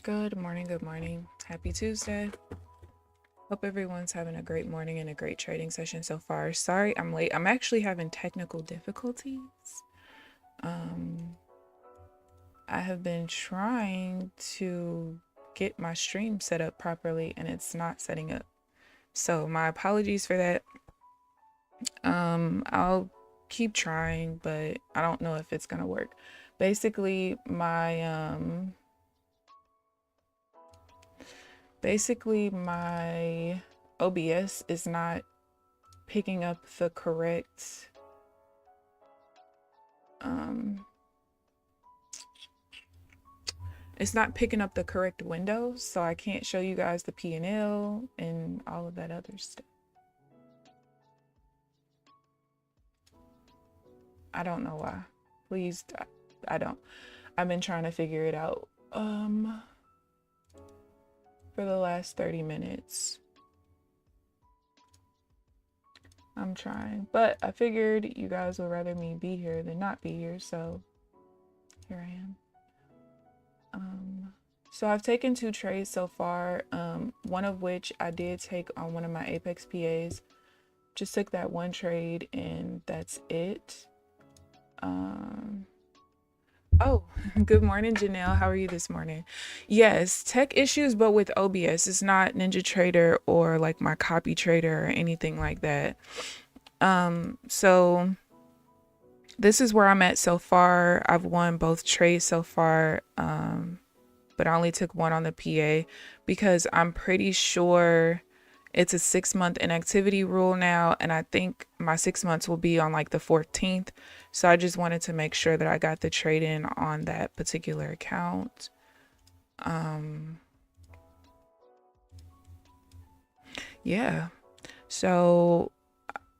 Good morning, good morning. Happy Tuesday. Hope everyone's having a great morning and a great trading session so far. Sorry I'm late. I'm actually having technical difficulties. I have been trying to get my stream set up properly and it's not setting up. So my apologies for that. I'll keep trying, but I don't know if it's gonna work. Basically, my OBS is not picking up the correct it's not picking up the correct windows, so I can't show you guys the P&L and all of that other stuff. I don't know why. Please, I don't. I've been trying to figure it out for the last 30 minutes. I'm trying, but I figured you guys would rather me be here than not be here, so here I am. So I've taken 2 trades so far, one of which I did take on one of my Apex PAs. Just took that one trade and that's it. Oh, good morning, Janelle. How are you this morning? Yes, tech issues, but with OBS. It's not NinjaTrader or like my copy trader or anything like that. So this is where I'm at so far. I've won both trades so far, but I only took one on the PA because I'm pretty sure it's a 6-month inactivity rule now, and I think my 6 months will be on like the 14th. So I just wanted to make sure that I got the trade in on that particular account. Yeah. So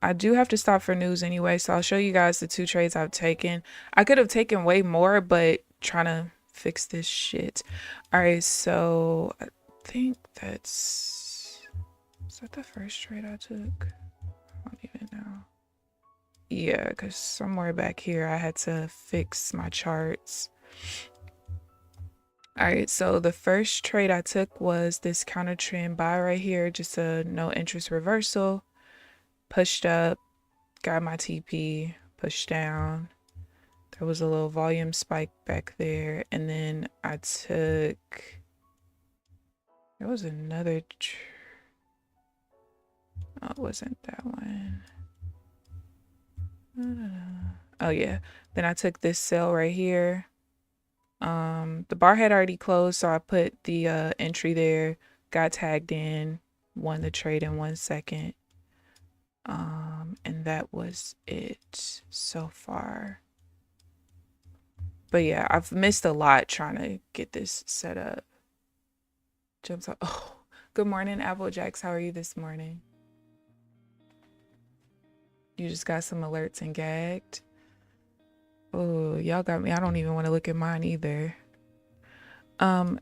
I do have to stop for news anyway, so I'll show you guys the 2 trades I've taken. I could have taken way more, but trying to fix this shit. All right, so I think is that the first trade I took? I don't even know. Yeah, because somewhere back here I had to fix my charts. All right, so the first trade I took was this counter trend buy right here, just a no interest reversal. Pushed up, got my TP, pushed down. There was a little volume spike back there, and then I took, there was another, oh, it wasn't that one. Oh yeah, then I took this sell right here. The bar had already closed, so I put the entry there, got tagged in, won the trade in 1 second. And that was it so far. But yeah, I've missed a lot trying to get this set up. Jumps up. Oh, good morning, Applejacks. How are you this morning? You just got some alerts and gagged. Oh, y'all got me. I don't even want to look at mine either.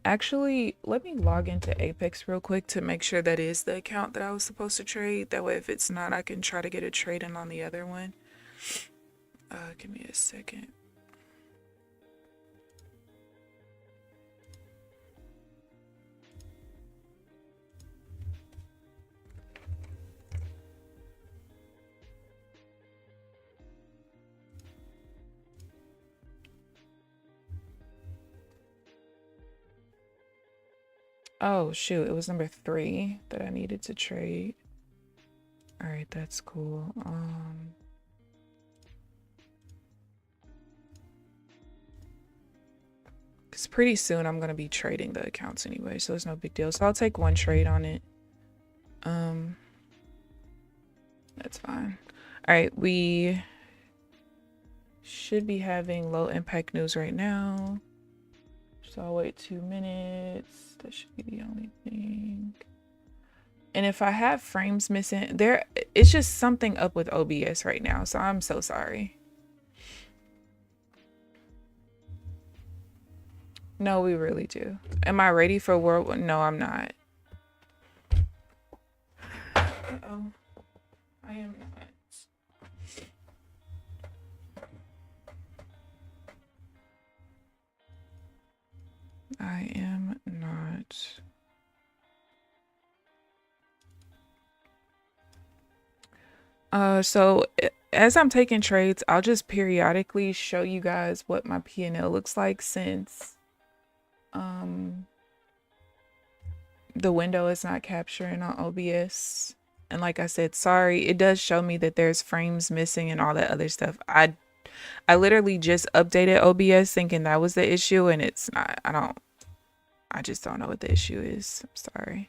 Actually, let me log into Apex real quick to make sure that is the account that I was supposed to trade. That way, if it's not, I can try to get a trade in on the other one. Give me a second. Oh, shoot. It was number 3 that I needed to trade. All right, that's cool. Because pretty soon I'm going to be trading the accounts anyway, so it's no big deal. So I'll take 1 trade on it. That's fine. All right, we should be having low impact news right now. So I'll wait 2 minutes. That should be the only thing. And if I have frames missing, it's just something up with OBS right now. So I'm so sorry. No, we really do. Am I ready for World War? No, I'm not. Uh-oh. I am not. I am not. So as I'm taking trades, I'll just periodically show you guys what my P&L looks like, since the window is not capturing on OBS. And like I said, sorry, it does show me that there's frames missing and all that other stuff. I literally just updated OBS thinking that was the issue, and it's not. I just don't know what the issue is. I'm sorry.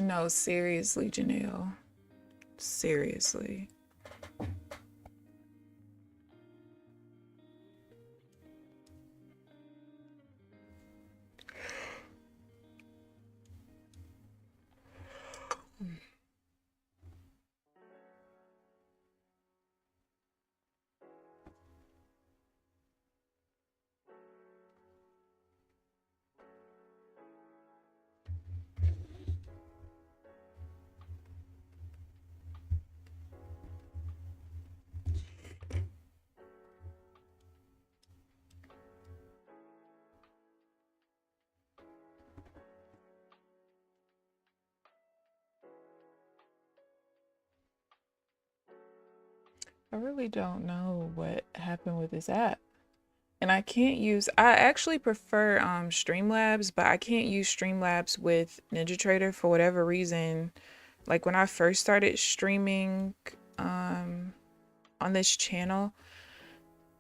No, seriously, Janelle. Seriously. I really don't know what happened with this app. And I actually prefer Streamlabs, but I can't use Streamlabs with NinjaTrader for whatever reason. Like when I first started streaming on this channel,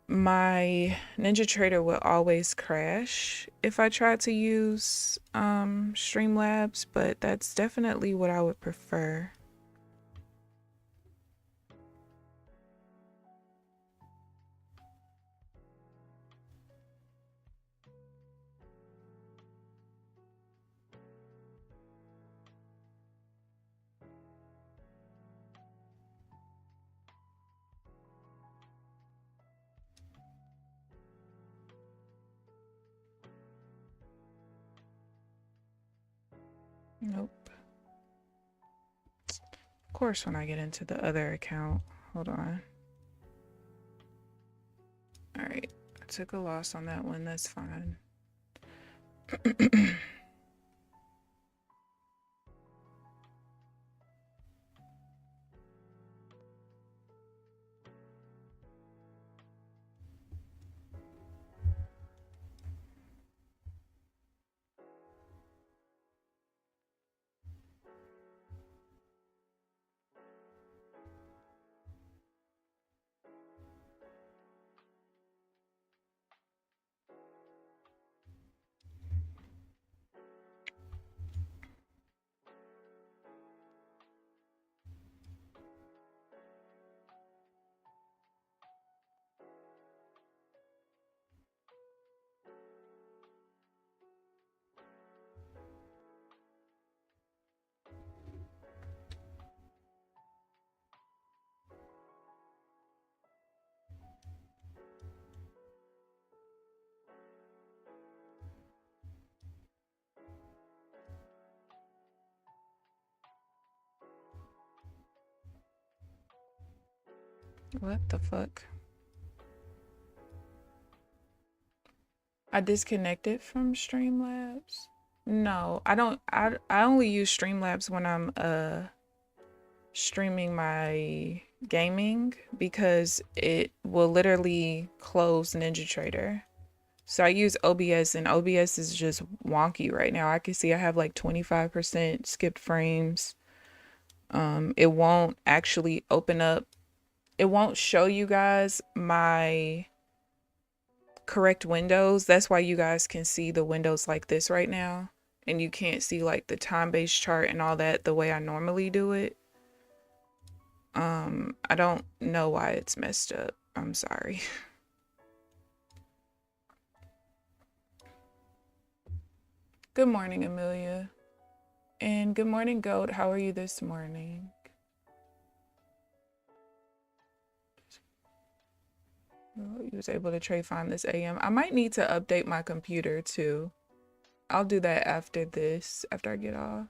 my NinjaTrader would always crash if I tried to use Streamlabs, but that's definitely what I would prefer. Nope. Of course, when I get into the other account, hold on. All right, I took a loss on that one. That's fine. What the fuck? I disconnected from Streamlabs? No, I don't. I only use Streamlabs when I'm streaming my gaming, because it will literally close NinjaTrader. So I use OBS, and OBS is just wonky right now. I can see I have like 25% skipped frames. It won't actually open up. It won't show you guys my correct windows. That's why you guys can see the windows like this right now. And you can't see like the time-based chart and all that the way I normally do it. I don't know why it's messed up. I'm sorry. Good morning, Amelia. And good morning, Goat. How are you this morning? Oh, you was able to trade fine this AM. I might need to update my computer too. I'll do that after this, after I get off.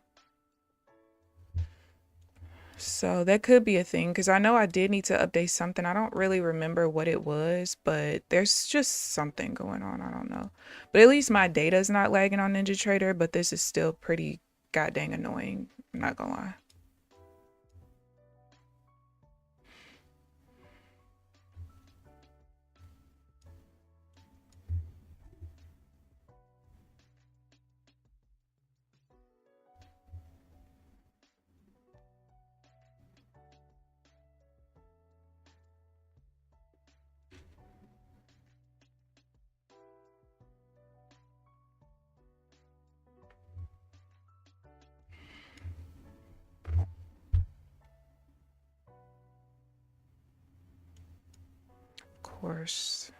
So that could be a thing because I know I did need to update something. I don't really remember what it was, but there's just something going on. I don't know. But at least my data is not lagging on NinjaTrader, but this is still pretty goddamn annoying. I'm not gonna lie. Of course.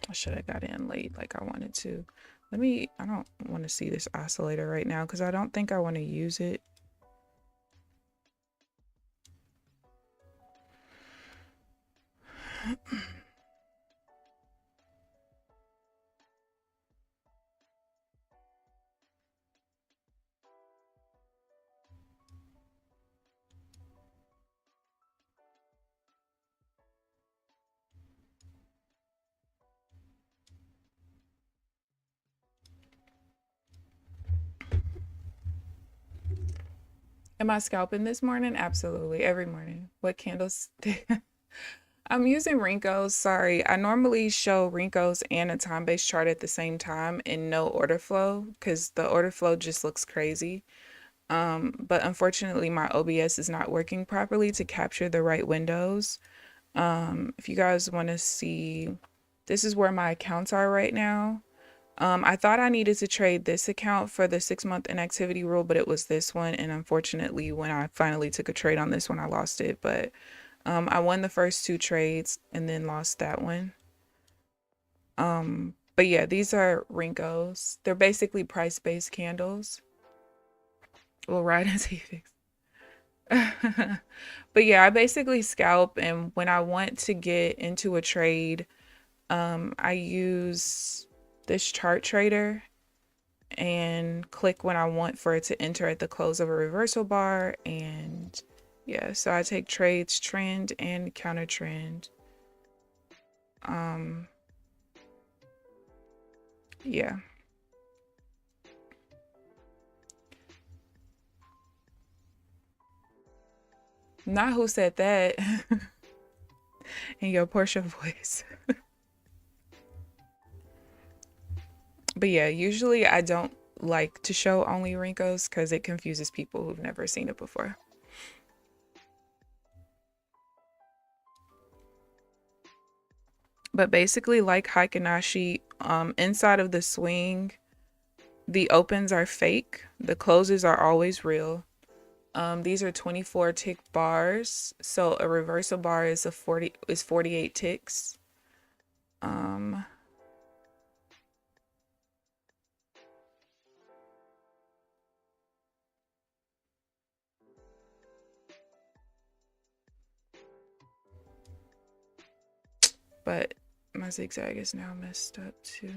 I should have got in late like I wanted to. I don't want to see this oscillator right now because I don't think I want to use it. Am I scalping this morning? Absolutely, every morning. What candles? I'm using Rinkos. Sorry, I normally show Rinkos and a time-based chart at the same time in no order flow because the order flow just looks crazy. But unfortunately, my OBS is not working properly to capture the right windows. If you guys want to see, this is where my accounts are right now. I thought I needed to trade this account for the 6-month inactivity rule, but it was this one. And unfortunately, when I finally took a trade on this one, I lost it. But I won the first 2 trades and then lost that one. But yeah, these are Rinkos. They're basically price-based candles. We'll ride until you fix. But yeah, I basically scalp, and when I want to get into a trade, I use this chart trader and click when I want for it to enter at the close of a reversal bar. And yeah, so I take trades trend and counter trend. Yeah. Not who said that in your Portia voice. But yeah, usually I don't like to show only Rinkos because it confuses people who've never seen it before. But basically, like Heikenaishi, inside of the swing, the opens are fake. The closes are always real. These are 24 tick bars. So a reversal bar is 48 ticks. But my zigzag is now messed up too.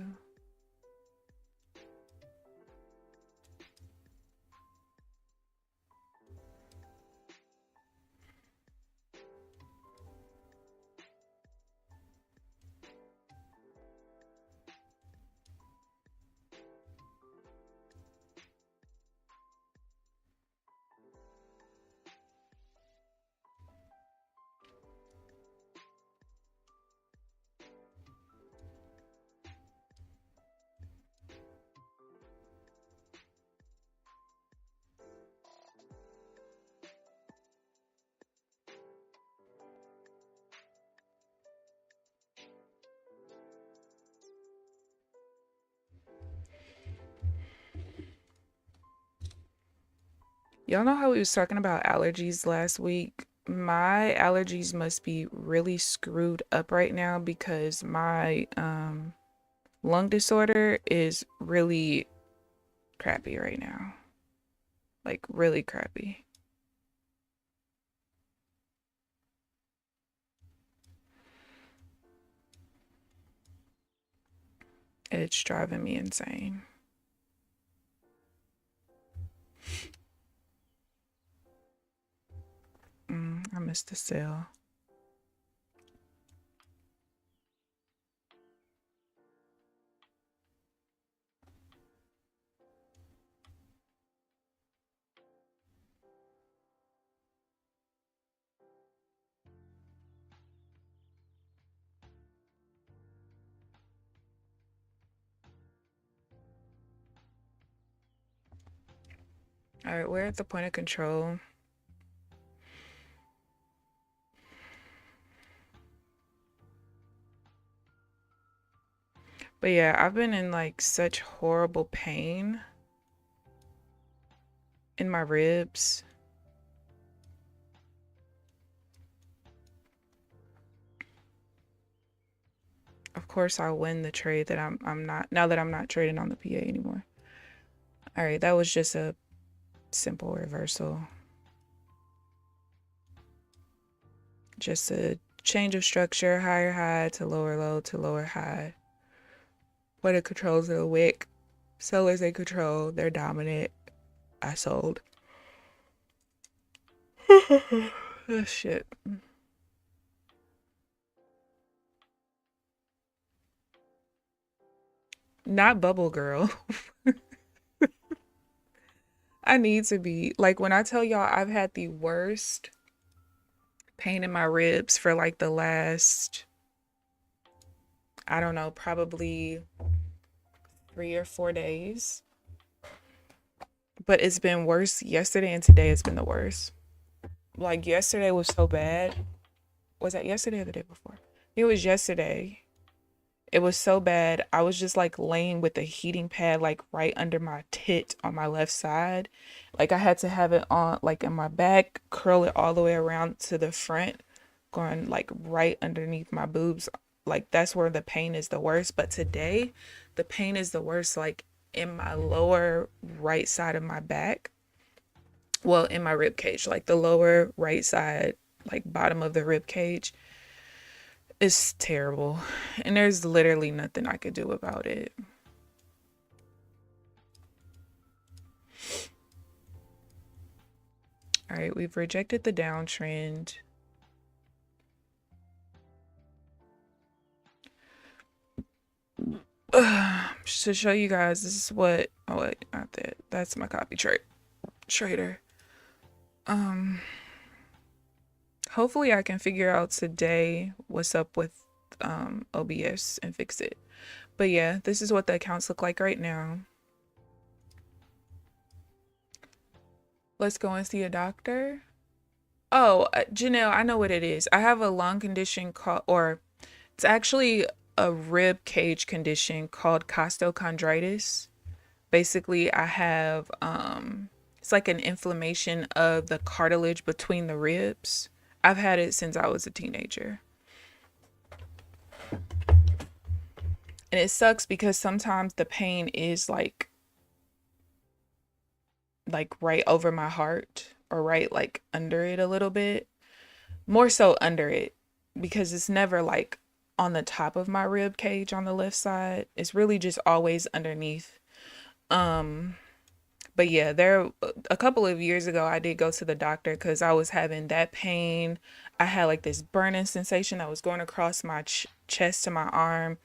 Y'all know how we was talking about allergies last week? My allergies must be really screwed up right now because my lung disorder is really crappy right now. Like really crappy. It's driving me insane. I missed the sale. All right, we're at the point of control. But yeah, I've been in like such horrible pain in my ribs. Of course, I'll win the trade that I'm not now that I'm not trading on the PA anymore. All right, that was just a simple reversal. Just a change of structure, higher high to lower low to lower high. What it controls the wick. Sellers they control, they're dominant. I sold. Oh, shit. Not bubble girl. I need to be like when I tell y'all I've had the worst pain in my ribs for like the last, I don't know, probably 3 or 4 days. But it's been worse yesterday and today it's been the worst. Like yesterday was so bad. Was that yesterday or the day before? It was yesterday. It was so bad. I was just like laying with the heating pad like right under my tit on my left side. Like I had to have it on like in my back, curl it all the way around to the front, going like right underneath my boobs. Like that's where the pain is the worst. But today, the pain is the worst like in my lower right side of my back. Well, in my rib cage, like the lower right side, like bottom of the rib cage. It's terrible. And there's literally nothing I could do about it. All right, we've rejected the downtrend. To show you guys, this is what, oh wait, not that. That's my copy trader. Hopefully I can figure out today what's up with OBS and fix it. But yeah, this is what the accounts look like right now. Let's go and see a doctor. Oh, Janelle, I know what it is. I have a lung condition called, or it's actually a rib cage condition called costochondritis. Basically, I have, it's like an inflammation of the cartilage between the ribs. I've had it since I was a teenager. And it sucks because sometimes the pain is like right over my heart or right like under it a little bit. More so under it because it's never like on the top of my rib cage on the left side. It's really just always underneath. But yeah, there a couple of years ago I did go to the doctor because I was having that pain. I had like this burning sensation that was going across my chest to my arm,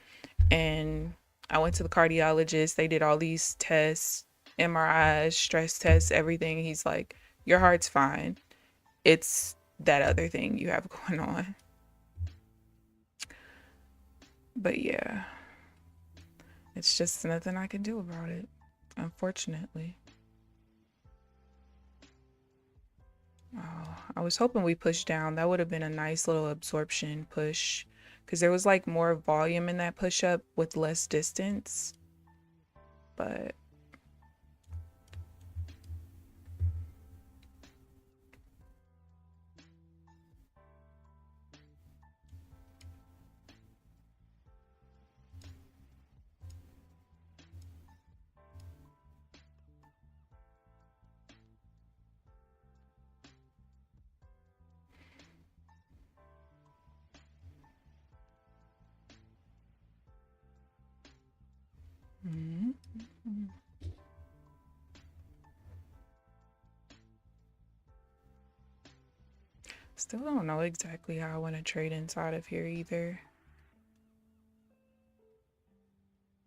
and I went to the cardiologist. They did all these tests, MRIs, stress tests, everything. He's like, your heart's fine. It's that other thing you have going on. But yeah, it's just nothing I can do about it, unfortunately. Oh, I was hoping we pushed down. That would have been a nice little absorption push because there was like more volume in that push up with less distance. But Still don't know exactly how I want to trade inside of here either.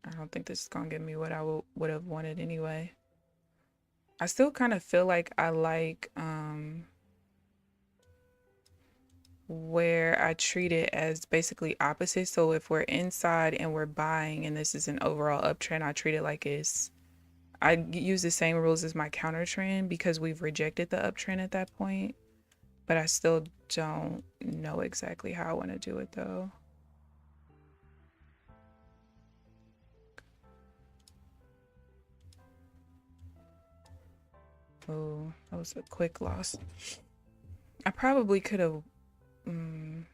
I don't think this is gonna give me what I would have wanted anyway. I still kind of feel like I like where I treat it as basically opposite. So if we're inside and we're buying and this is an overall uptrend, I treat it like I use the same rules as my counter trend because we've rejected the uptrend at that point. But I still don't know exactly how I want to do it though. Oh, that was a quick loss. I probably could have,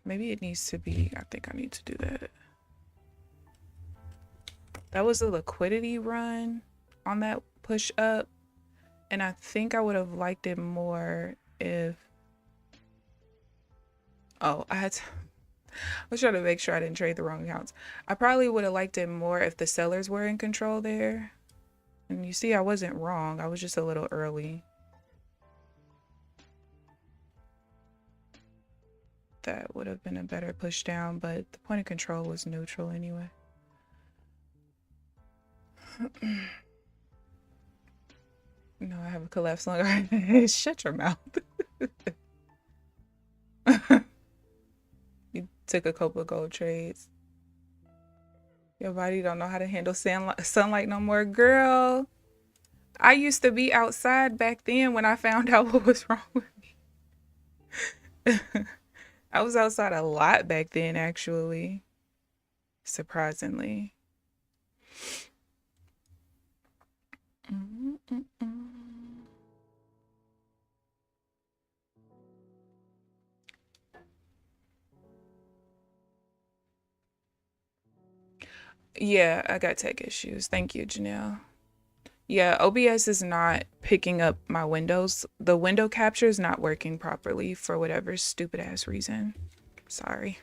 maybe it needs to be, I think I need to do that. That was a liquidity run on that push up. And I think I would have liked it more if, oh, I was trying to make sure I didn't trade the wrong accounts. I probably would have liked it more if the sellers were in control there. And you see, I wasn't wrong. I was just a little early. That would have been a better push down, but the point of control was neutral anyway. No, I have a collapse long. Shut your mouth. You took a couple of gold trades. Your body don't know how to handle sunlight no more. Girl, I used to be outside back then when I found out what was wrong with me. I was outside a lot back then, actually. Surprisingly. Yeah, I got tech issues. Thank you, Janelle. Yeah, OBS is not picking up my windows. The window capture is not working properly for whatever stupid ass reason. Sorry.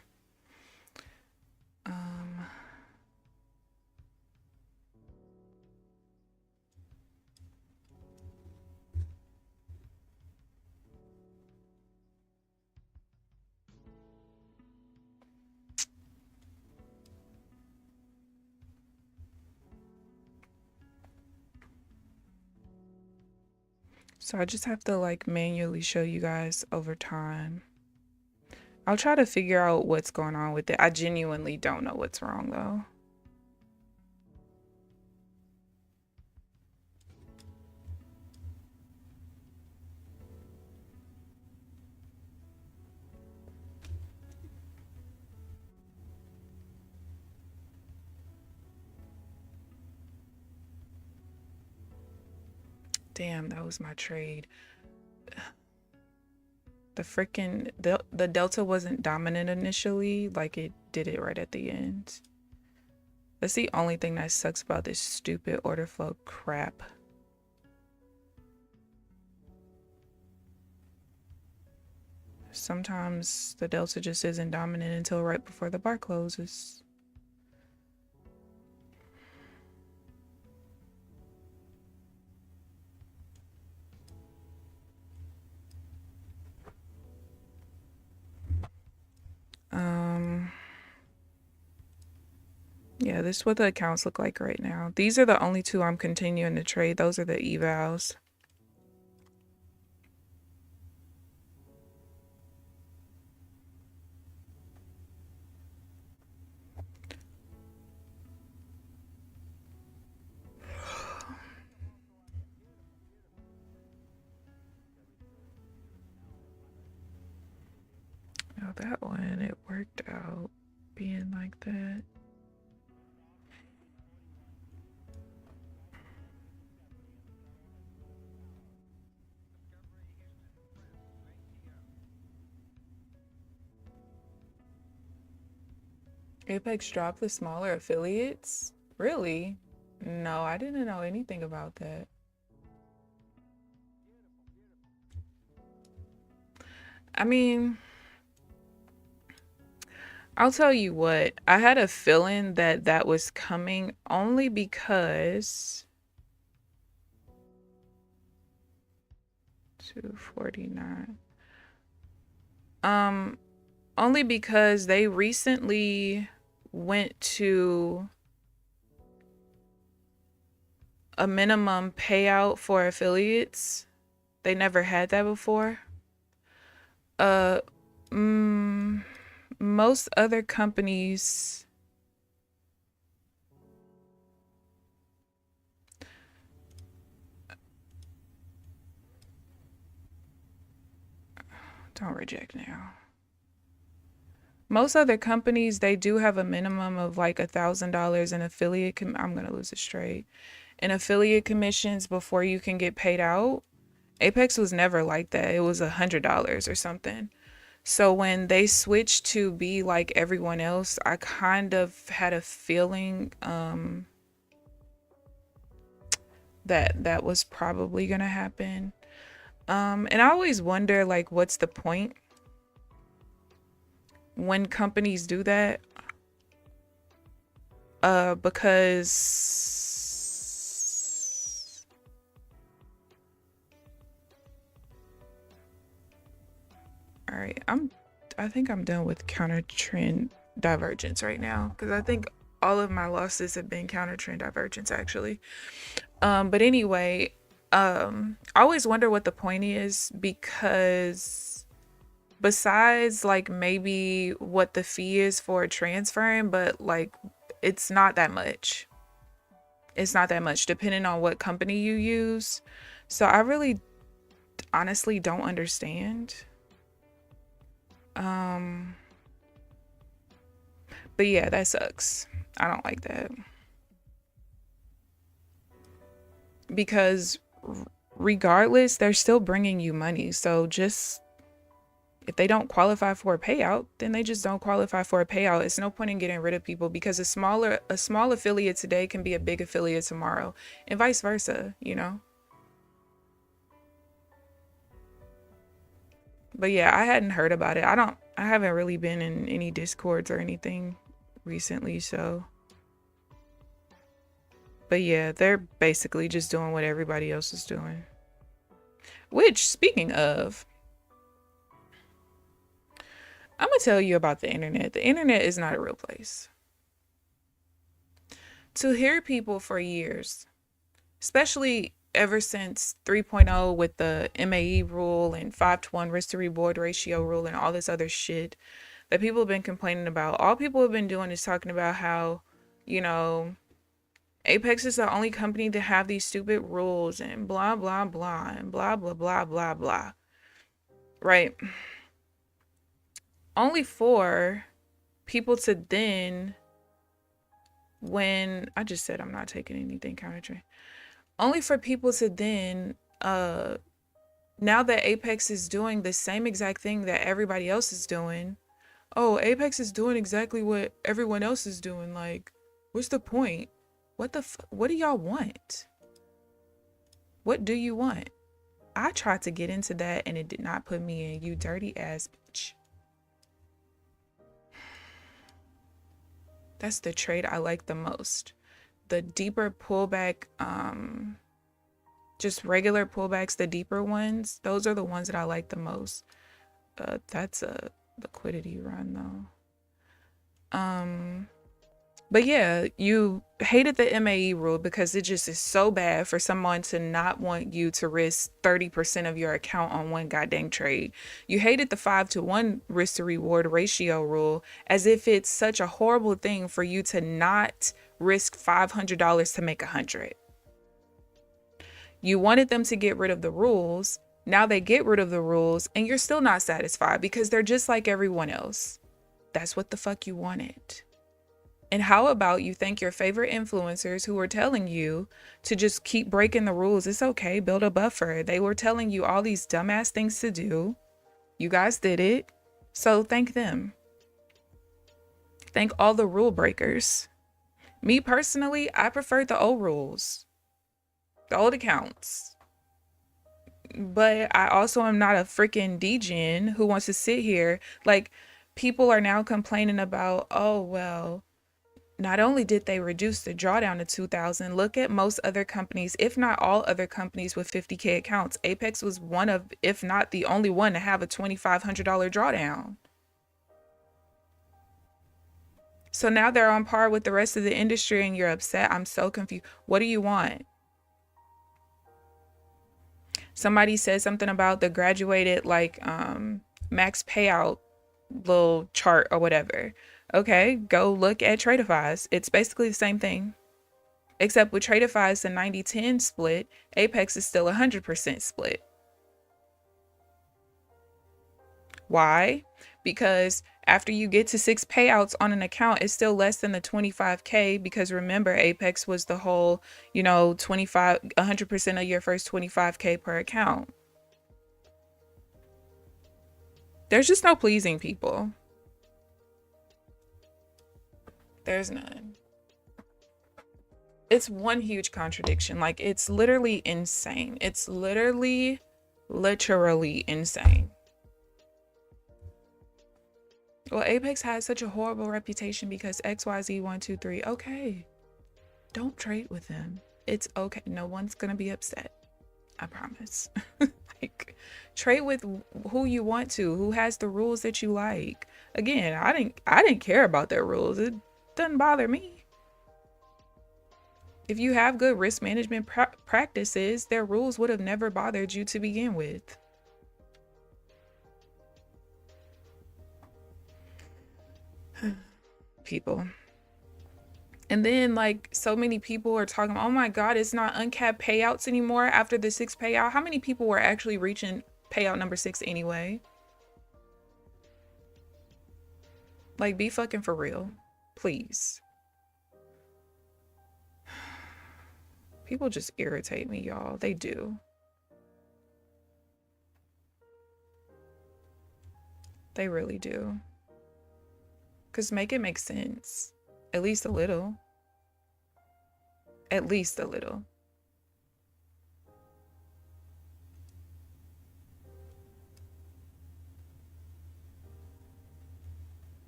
So I just have to like manually show you guys over time. I'll try to figure out what's going on with it. I genuinely don't know what's wrong though. Damn, that was my trade. The freaking the delta wasn't dominant initially, like it did it right at the end. That's the only thing that sucks about this stupid order flow crap. Sometimes the delta just isn't dominant until right before the bar closes. Yeah, this is what the accounts look like right now. These are the only two I'm continuing to trade. Those are the evals. Oh, that one, it worked out being like that. Apex dropped the smaller affiliates? Really? No, I didn't know anything about that. I mean, I'll tell you what, I had a feeling that that was coming only because 249. Only because they recently went to a minimum payout for affiliates. They never had that before. Uh, most other companies, don't reject now. Most other companies, they do have a minimum of like $1,000 in affiliate. I'm gonna lose it straight. In affiliate commissions before you can get paid out. Apex was never like that. It was $100 or something. So when they switched to be like everyone else, I kind of had a feeling that was probably gonna happen. And I always wonder, like, what's the point when companies do that? Because all right, I think I'm done with counter trend divergence right now because I think all of my losses have been counter trend divergence actually. But anyway, I always wonder what the point is because besides like maybe what the fee is for transferring, but like it's not that much. It's not that much depending on what company you use. So I really honestly don't understand. But yeah, that sucks. I don't like that. Because regardless, they're still bringing you money. So just if they don't qualify for a payout, then they just don't qualify for a payout. It's no point in getting rid of people because a small affiliate today can be a big affiliate tomorrow and vice versa, you know? But yeah, I hadn't heard about it. I haven't really been in any discords or anything recently, so but yeah, they're basically just doing what everybody else is doing. Which, speaking of, I'm gonna tell you about the internet. The internet is not a real place. To hear people for years, especially ever since 3.0 with the MAE rule and 5-to-1 risk to reward ratio rule and all this other shit that people have been complaining about, all people have been doing is talking about how, you know, Apex is the only company to have these stupid rules and blah, blah, blah, and blah, blah, blah, blah, blah. Right? Only for people to then, when I just said I'm not taking anything counter trend, only for people to then, now that Apex is doing the same exact thing that everybody else is doing, oh, Apex is doing exactly what everyone else is doing. Like, what's the point? What do y'all want? What do you want? I tried to get into that and it did not put me in, you dirty ass bitch. That's the trade I like the most. The deeper pullback, just regular pullbacks, the deeper ones, those are the ones that I like the most. That's a liquidity run though. But yeah, you hated the MAE rule because it just is so bad for someone to not want you to risk 30% of your account on one goddamn trade. You hated the 5-to-1 risk to reward ratio rule as if it's such a horrible thing for you to not risk $500 to make 100. You wanted them to get rid of the rules. Now they get rid of the rules and you're still not satisfied because they're just like everyone else. That's what the fuck you wanted. And how about you thank your favorite influencers who were telling you to just keep breaking the rules? It's okay, build a buffer. They were telling you all these dumbass things to do. You guys did it. So thank them. Thank all the rule breakers. Me personally, I prefer the old rules, the old accounts. But I also am not a freaking degen who wants to sit here. Like, people are now complaining about, oh, well, not only did they reduce the drawdown to 2,000, look at most other companies, if not all other companies with 50K accounts. Apex was one of, if not the only one to have a $2,500 drawdown. So now they're on par with the rest of the industry and you're upset. I'm so confused. What do you want? Somebody said something about the graduated like max payout little chart or whatever. Okay, go look at Tradeify's. It's basically the same thing. Except with Tradeify's the 90-10 split, Apex is still 100% split. Why? Because after you get to 6 payouts on an account, it's still less than the 25K, because remember, Apex was the whole, 100% of your first 25K per account. There's just no pleasing people. There's none. It's one huge contradiction. Like, it's literally insane. It's literally insane. Well, Apex has such a horrible reputation because XYZ123. Okay. Don't trade with them. It's okay. No one's gonna be upset. I promise. Like, trade with who you want to, who has the rules that you like. Again, I didn't care about their rules. It doesn't bother me. If you have good risk management practices, their rules would have never bothered you to begin with. People. And then, like, so many people are talking, oh my God, it's not uncapped payouts anymore after the 6 payout. How many people were actually reaching payout number 6 anyway? Like, be fucking for real. Please. People just irritate me, y'all. They do. They really do. Because make it make sense. At least a little. At least a little.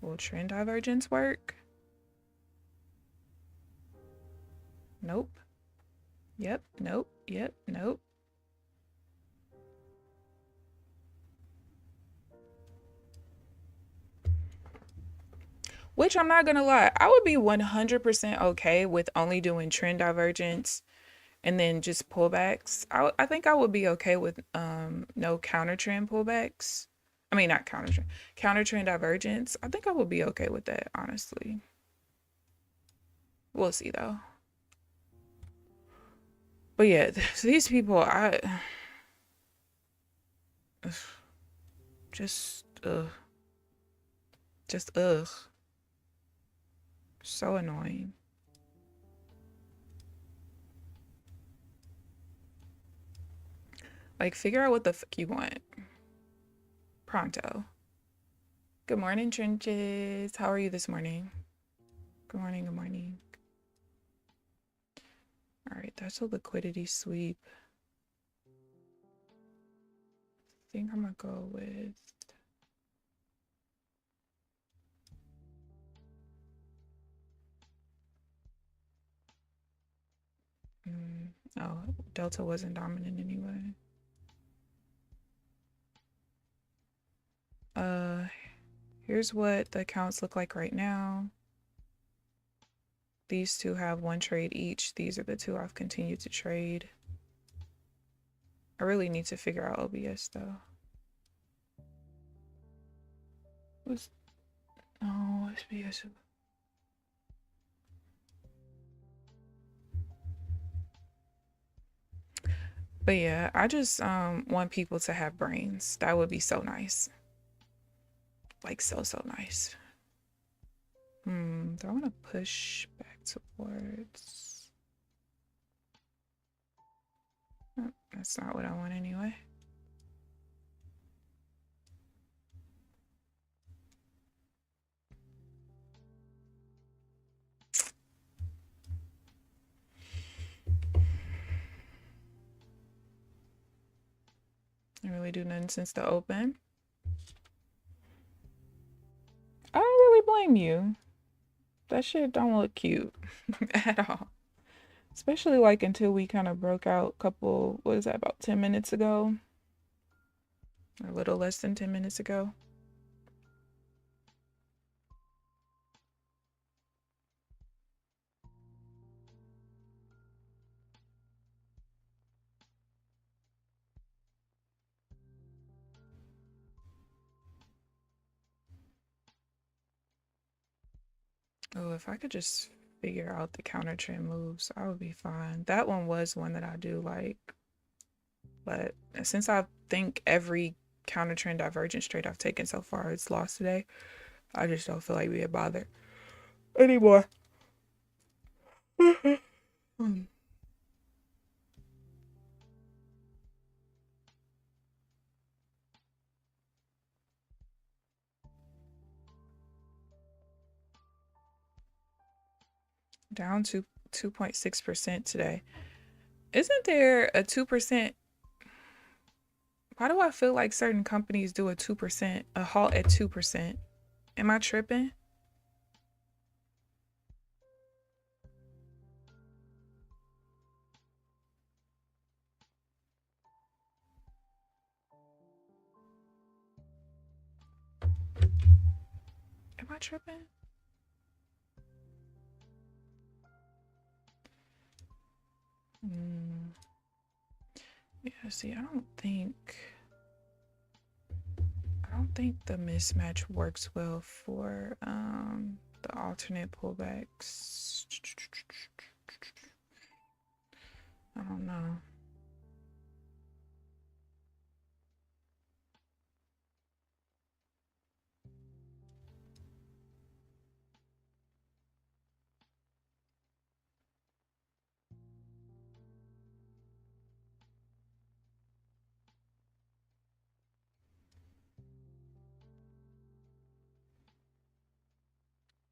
Will trend divergence work? Nope. Yep, nope, yep, nope. Which I'm not gonna lie, I would be 100% okay with only doing trend divergence and then just pullbacks. I think I would be okay with no counter trend pullbacks. I mean, not counter trend, counter trend divergence. I think I would be okay with that, honestly. We'll see though. But yeah, these people, just ugh. So annoying. Like, figure out what the fuck you want. Pronto. Good morning, Trenches. How are you this morning? Good morning, good morning. All right, that's a liquidity sweep. I think I'm gonna go with oh, Delta wasn't dominant anyway. Here's what the accounts look like right now. These two have 1 trade each. These are the 2 I've continued to trade. I really need to figure out OBS though. Oh, SBS. But yeah, I just want people to have brains. That would be so nice. Like, so nice. Do I want to push back towards... Oh, that's not what I want anyway. I really do nothing since the open. I don't really blame you. That shit don't look cute at all. Especially like until we kind of broke out a couple, what is that, about 10 minutes ago? A little less than 10 minutes ago. Oh, if I could just figure out the counter trend moves, I would be fine. That one was one that I do like. But since I think every counter trend divergence trade I've taken so far it's lost today, I just don't feel like being bothered anymore. Down to 2.6% today. Isn't there a 2%? Why do I feel like certain companies do a 2%, a halt at 2%? Am I tripping? Am I tripping? Yeah, see, I don't think the mismatch works well for the alternate pullbacks. I don't know.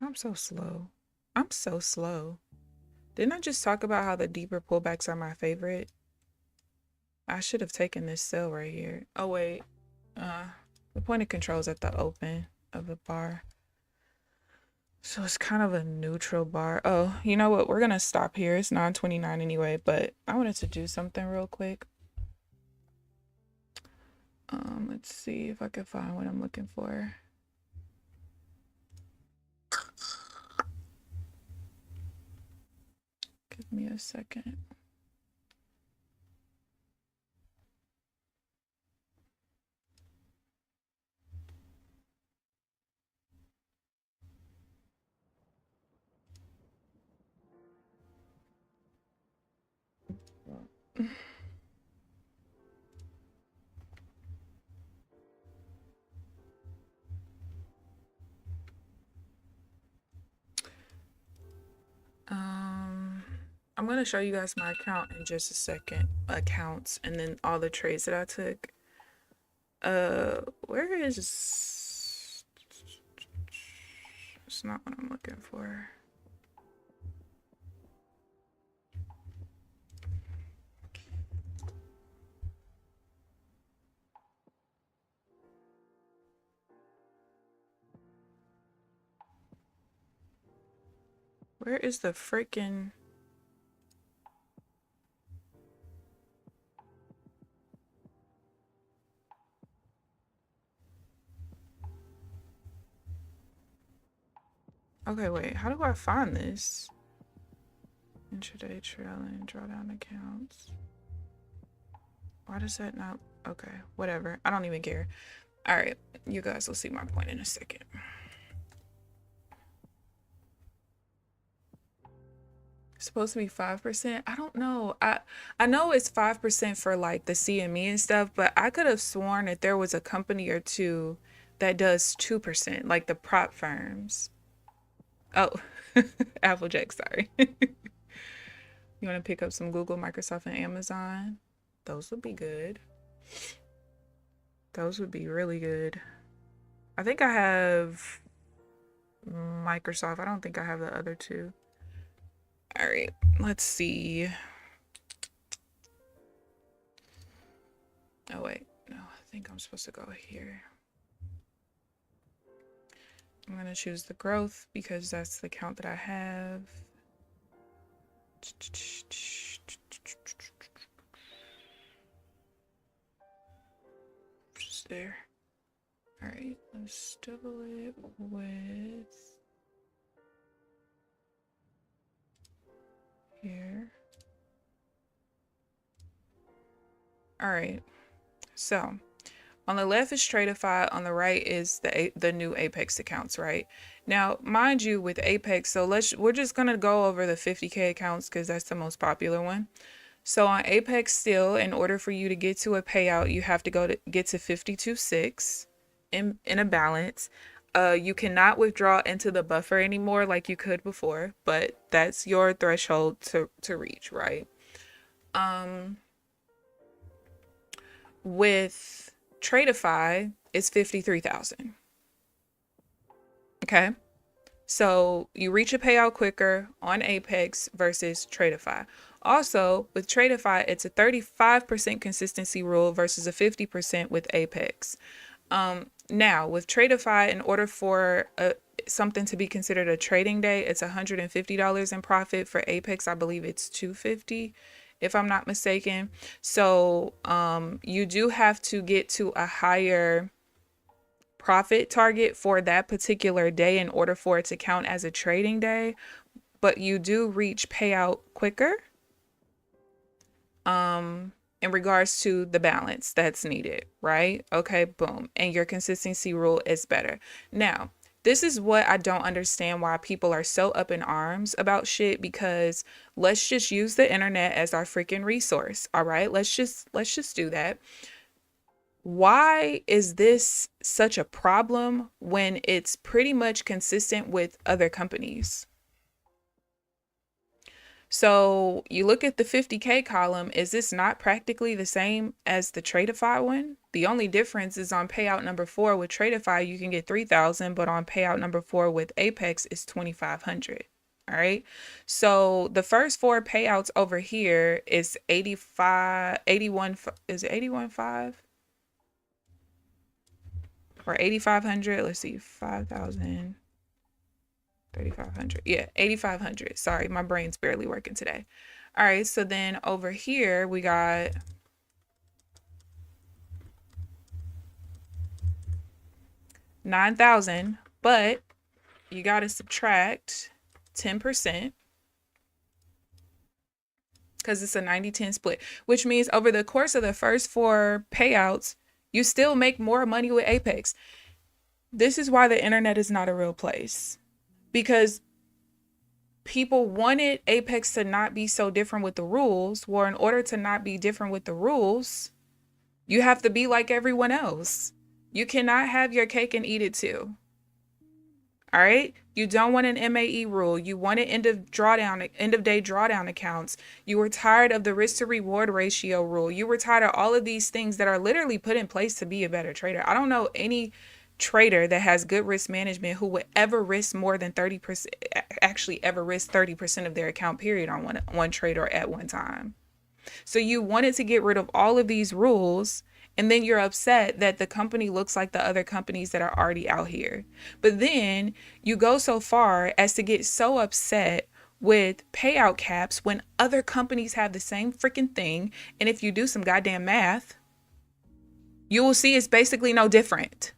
I'm so slow. I'm so slow. Didn't I just talk about how the deeper pullbacks are my favorite? I should have taken this sell right here. Oh wait. The point of control is at the open of the bar. So it's kind of a neutral bar. Oh, you know what? We're gonna stop here. It's 9:29 anyway, but I wanted to do something real quick. Let's see if I can find what I'm looking for. Give me a second. I'm gonna show you guys my account in just a second. Accounts and then all the trades that I took. Where is? It's not what I'm looking for. Where is the freaking? Okay, wait. How do I find this? Intraday trailing drawdown accounts. Why does that not? Okay, whatever. I don't even care. All right, you guys will see my point in a second. It's supposed to be 5%. I don't know. I know it's 5% for like the CME and stuff, but I could have sworn that there was a company or two that does 2%, like the prop firms. Oh, Applejack, sorry. You want to pick up some Google, Microsoft, and Amazon? Those would be good. Those would be really good. I think I have Microsoft. I don't think I have the other two. All right, let's see. Oh, wait. No, I think I'm supposed to go here. I'm going to choose the growth because that's the account that I have. Just there. All right, let's double it with here. All right, so on the left is Tradeify, on the right is the new Apex accounts, right? Now, mind you, with Apex, so we're just gonna go over the 50K accounts because that's the most popular one. So on Apex still, in order for you to get to a payout, you have to get to 52.6 in a balance. You cannot withdraw into the buffer anymore like you could before, but that's your threshold to reach, right? With Tradeify, it's 53,000. Okay. So you reach a payout quicker on Apex versus Tradeify. Also, with Tradeify, it's a 35% consistency rule versus a 50% with Apex. Now, with Tradeify, in order for something to be considered a trading day, it's $150 in profit. For Apex, I believe it's $250, if I'm not mistaken. So you do have to get to a higher profit target for that particular day in order for it to count as a trading day, but you do reach payout quicker in regards to the balance that's needed, right? Okay, boom. And your consistency rule is better. Now, this is what I don't understand, why people are so up in arms about shit, because let's just use the internet as our freaking resource. All right, let's just do that. Why is this such a problem when it's pretty much consistent with other companies? So you look at the 50K column, is this not practically the same as the Tradeify one? The only difference is on payout number 4 with Tradeify, you can get 3,000, but on payout number 4 with Apex is 2,500. All right. So the first 4 payouts over here is 85, 81, is it 81.5? Or 8,500, let's see, 5,000, 3,500. Yeah, 8,500. Sorry, my brain's barely working today. All right, so then over here we got $9,000, but you got to subtract 10% because it's a 90-10 split, which means over the course of the first 4 payouts, you still make more money with Apex. This is why the internet is not a real place, because people wanted Apex to not be so different with the rules. Well, in order to not be different with the rules, you have to be like everyone else. You cannot have your cake and eat it too. All right. You don't want an MAE rule. You wanted end of day drawdown accounts. You were tired of the risk to reward ratio rule. You were tired of all of these things that are literally put in place to be a better trader. I don't know any trader that has good risk management who would ever risk more than 30%, actually ever risk 30% of their account period on one trade or at one time. So you wanted to get rid of all of these rules, and then you're upset that the company looks like the other companies that are already out here. But then you go so far as to get so upset with payout caps when other companies have the same freaking thing. And if you do some goddamn math, you will see it's basically no different.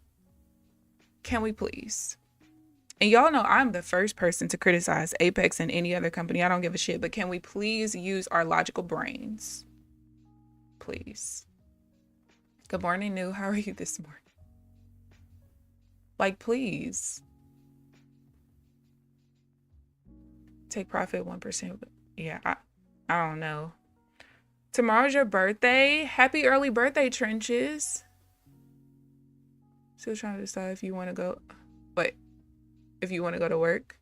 Can we please? And y'all know I'm the first person to criticize Apex and any other company. I don't give a shit. But can we please use our logical brains? Please. Good morning, New. How are you this morning? Like, please. Take profit 1%. Yeah, I don't know. Tomorrow's your birthday. Happy early birthday, Trenches. Still trying to decide if you want to go. Wait. If you want to go to work.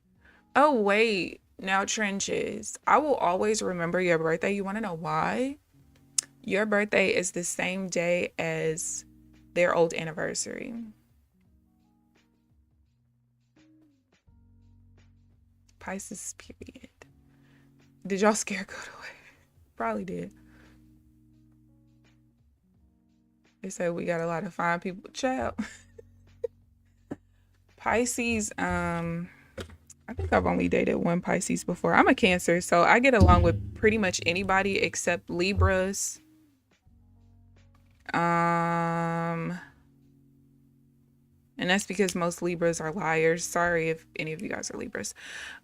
Oh, wait. Now, Trenches, I will always remember your birthday. You want to know why? Your birthday is the same day as their old anniversary. Pisces period. Did y'all scare go away? Probably did. They said we got a lot of fine people. Child. Pisces, I think I've only dated one Pisces before. I'm a Cancer, so I get along with pretty much anybody except Libras. And that's because most Libras are liars. Sorry if any of you guys are Libras.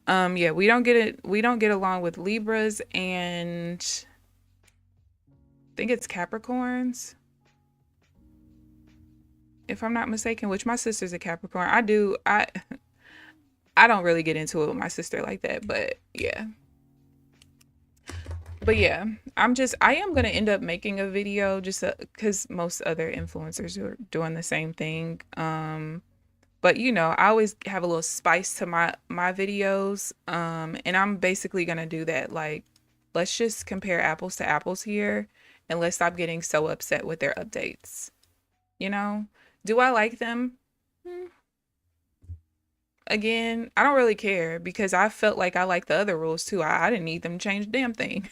Yeah, we don't get along with Libras, and I think it's Capricorns, if I'm not mistaken, which my sister's a Capricorn. I don't really get into it with my sister like that, but yeah. But yeah, I am going to end up making a video just because most other influencers are doing the same thing. But you know, I always have a little spice to my videos. And I'm basically going to do that. Like, let's just compare apples to apples here, and let's stop getting so upset with their updates. You know, do I like them? Again, I don't really care because I felt like I liked the other rules too. I didn't need them to change the damn thing.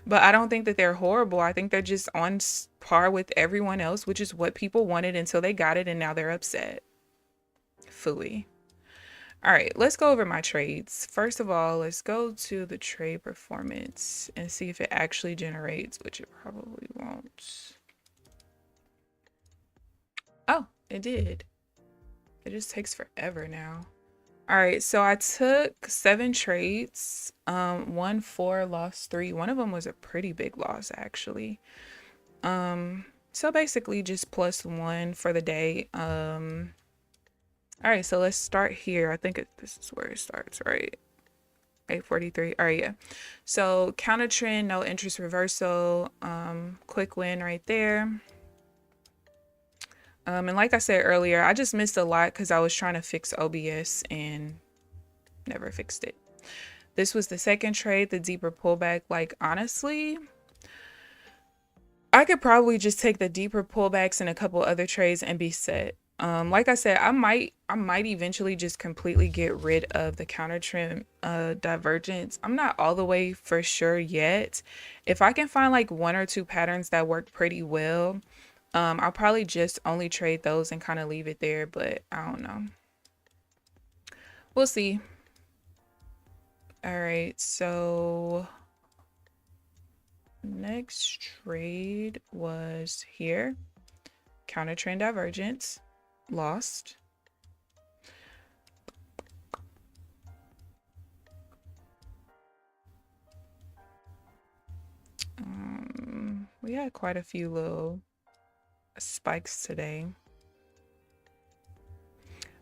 But I don't think that they're horrible. I think they're just on par with everyone else, which is what people wanted until they got it, and now they're upset. Phooey. All right, let's go over my trades. First of all, let's go to the trade performance and see if it actually generates, which it probably won't. Oh, it did. It just takes forever now. All right, so I took 7 trades, won 4, lost 3. One of them was a pretty big loss, actually. So basically just +1 for the day. All right, so let's start here. I think this is where it starts, right? 843. All right, yeah. So counter trend, no interest reversal, quick win right there. And like I said earlier, I just missed a lot because I was trying to fix OBS and never fixed it. This was the second trade, the deeper pullback. Like, honestly, I could probably just take the deeper pullbacks and a couple other trades and be set. Like I said, I might eventually just completely get rid of the counter trend divergence. I'm not all the way for sure yet. If I can find like 1 or 2 patterns that work pretty well, I'll probably just only trade those and kind of leave it there, but I don't know. We'll see. All right, so next trade was here. Counter trend divergence, lost. We had quite a few little spikes today.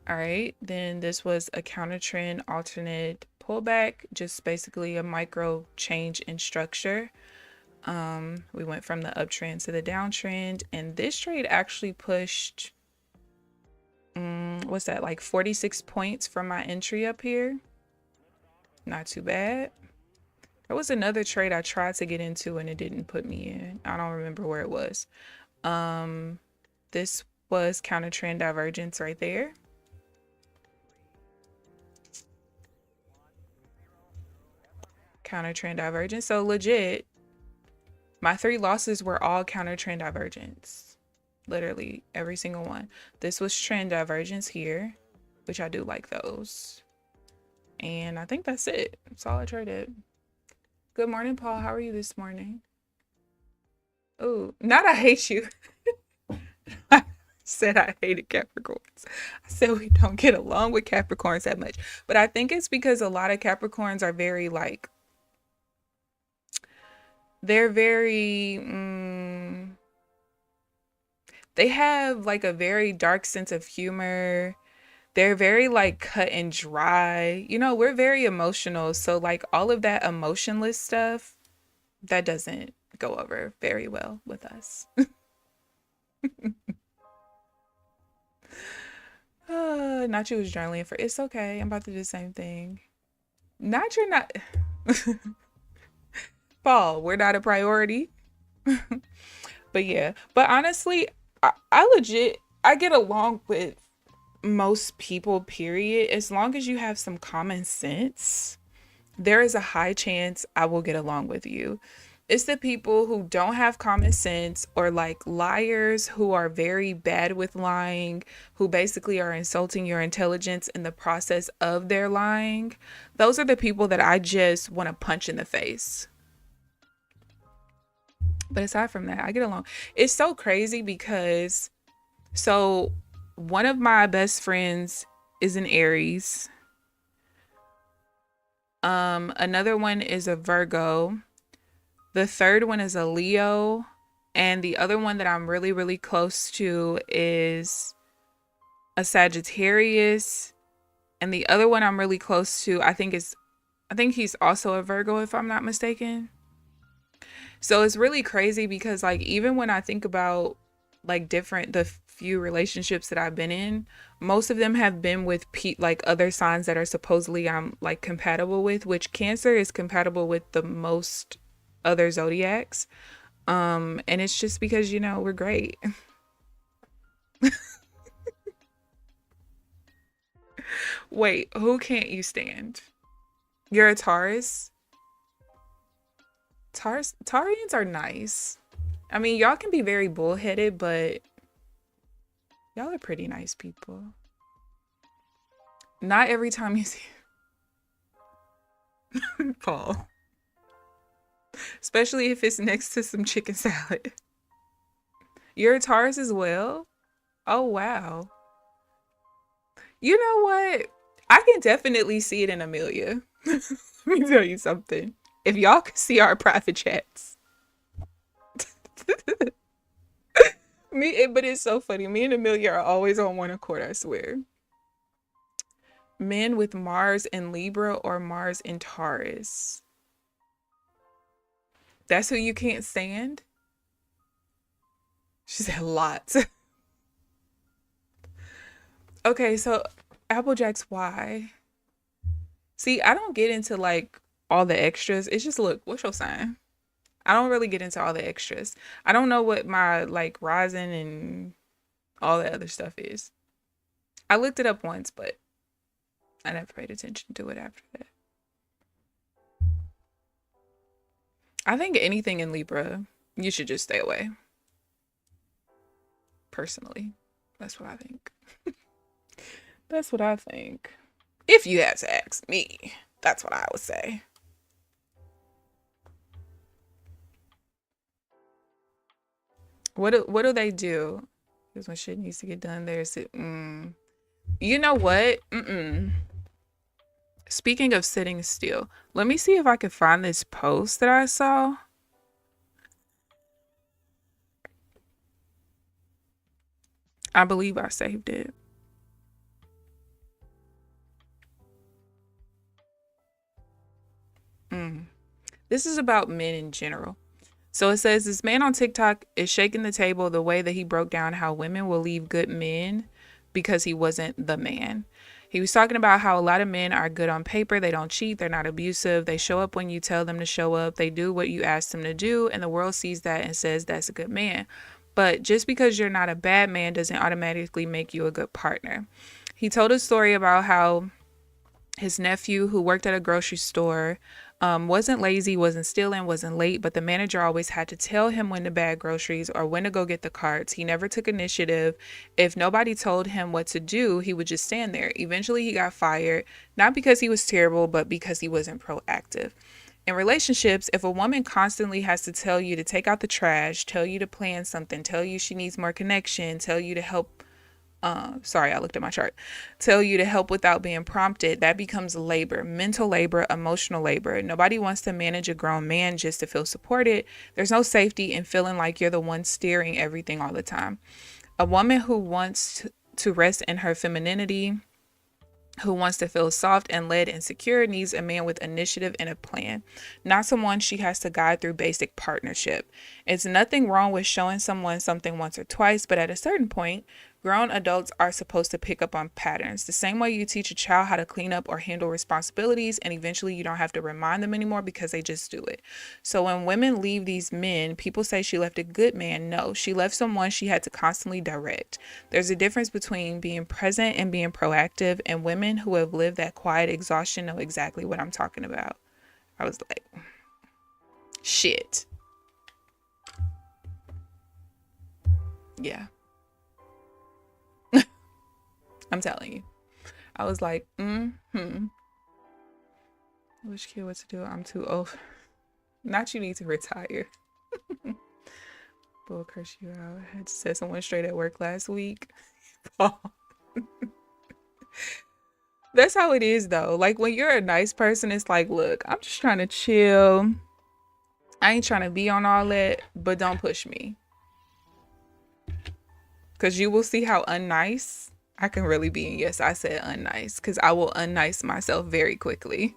All right, then this was a counter trend alternate pullback, just basically a micro change in structure. We went from the uptrend to the downtrend, and this trade actually pushed what's that, like 46 points from my entry up here. Not too bad. There was another trade I tried to get into and it didn't put me in. I don't remember where it was. This was counter trend divergence right there. Counter trend divergence. So legit, my 3 losses were all counter trend divergence. Literally every single one. This was trend divergence here, which I do like those. And I think that's it. That's all I traded. Good morning, Paul. How are you this morning? Oh, not I hate you. I said I hated Capricorns. I said we don't get along with Capricorns that much. But I think it's because a lot of Capricorns are very like, they're very, they have like a very dark sense of humor. They're very like cut and dry. You know, we're very emotional. So like all of that emotionless stuff, that doesn't go over very well with us. Nacho was journaling for, it's okay. I'm about to do the same thing. Not you're not. Paul, we're not a priority. But yeah, but honestly, I legit, I get along with most people, period. As long as you have some common sense, there is a high chance I will get along with you. It's the people who don't have common sense, or like liars who are very bad with lying, who basically are insulting your intelligence in the process of their lying. Those are the people that I just want to punch in the face. But aside from that, I get along. It's so crazy because so one of my best friends is an Aries. Another one is a Virgo. The third one is a Leo. And the other one that I'm really, really close to is a Sagittarius. And the other one I'm really close to, I think he's also a Virgo, if I'm not mistaken. So it's really crazy because like even when I think about like the few relationships that I've been in, most of them have been with like other signs that are supposedly I'm like compatible with, which Cancer is compatible with the most other zodiacs. And it's just because, you know, we're great. Wait, who can't you stand? You're a Taurus? Taurians are nice. I mean, y'all can be very bullheaded, but y'all are pretty nice people. Not every time you see Paul. Especially if it's next to some chicken salad. You're a Taurus as well? Oh, wow. You know what? I can definitely see it in Amelia. Let me tell you something. If y'all could see our private chats. But it's so funny. Me and Amelia are always on one accord, I swear. Men with Mars in Libra or Mars in Taurus. That's who you can't stand? She said lots. Okay, so Applejacks, why? See, I don't get into like all the extras. It's just, look, what's your sign? I don't really get into all the extras. I don't know what my like rising and all the other stuff is. I looked it up once, but I never paid attention to it after that. I think anything in Libra, you should just stay away. Personally, that's what I think. That's what I think. If you had to ask me, that's what I would say. What do they do? Because when shit needs to get done, there's it. You know what? Speaking of sitting still, let me see if I can find this post that I saw. I believe I saved it. This is about men in general. So it says this man on TikTok is shaking the table the way that he broke down how women will leave good men because he wasn't the man. He was talking about how a lot of men are good on paper. They don't cheat. They're not abusive. They show up when you tell them to show up. They do what you ask them to do. And the world sees that and says that's a good man. But just because you're not a bad man doesn't automatically make you a good partner. He told a story about how his nephew, who worked at a grocery store, wasn't lazy, wasn't stealing, wasn't late, but the manager always had to tell him when to bag groceries or when to go get the carts. He never took initiative. If nobody told him what to do, he would just stand there. Eventually, he got fired, not because he was terrible, but because he wasn't proactive. In relationships, if a woman constantly has to tell you to take out the trash, tell you to plan something, tell you she needs more connection, tell you to help sorry, I looked at my chart. Tell you to help without being prompted, that becomes labor, mental labor, emotional labor. Nobody wants to manage a grown man just to feel supported. There's no safety in feeling like you're the one steering everything all the time. A woman who wants to rest in her femininity, who wants to feel soft and led and secure, needs a man with initiative and a plan, not someone she has to guide through basic partnership. It's nothing wrong with showing someone something once or twice, but at a certain point, grown adults are supposed to pick up on patterns. The same way you teach a child how to clean up or handle responsibilities, and eventually you don't have to remind them anymore because they just do it. So when women leave these men, people say she left a good man. No, she left someone she had to constantly direct. There's a difference between being present and being proactive, and women who have lived that quiet exhaustion know exactly what I'm talking about. I was like, shit. Yeah, I'm telling you. I was like, which kid what to do? I'm too old. Not you need to retire. Bull curse you out. I had to set someone straight at work last week. That's how it is though. Like when you're a nice person, it's like, look, I'm just trying to chill. I ain't trying to be on all that, but don't push me. Cause you will see how unnice I can really be. And yes, I said unnice, because I will unnice myself very quickly.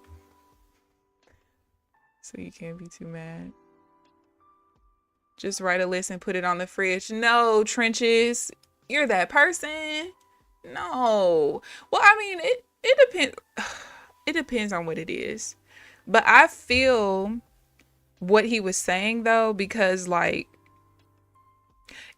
So you can't be too mad. Just write a list and put it on the fridge. No, Trenches, you're that person. No. Well, I mean, it depends. It depends on what it is. But I feel what he was saying though, because like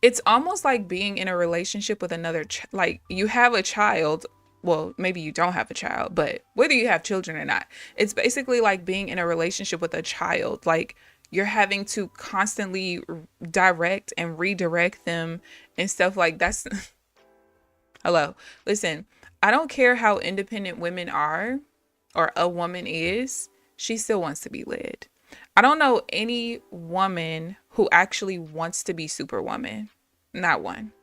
it's almost like being in a relationship with another like you have a child. Well, maybe you don't have a child, but whether you have children or not, it's basically like being in a relationship with a child. Like you're having to constantly direct and redirect them and stuff like that's hello. Listen, I don't care how independent women are or a woman is, she still wants to be led. I don't know any woman who actually wants to be superwoman. Not one.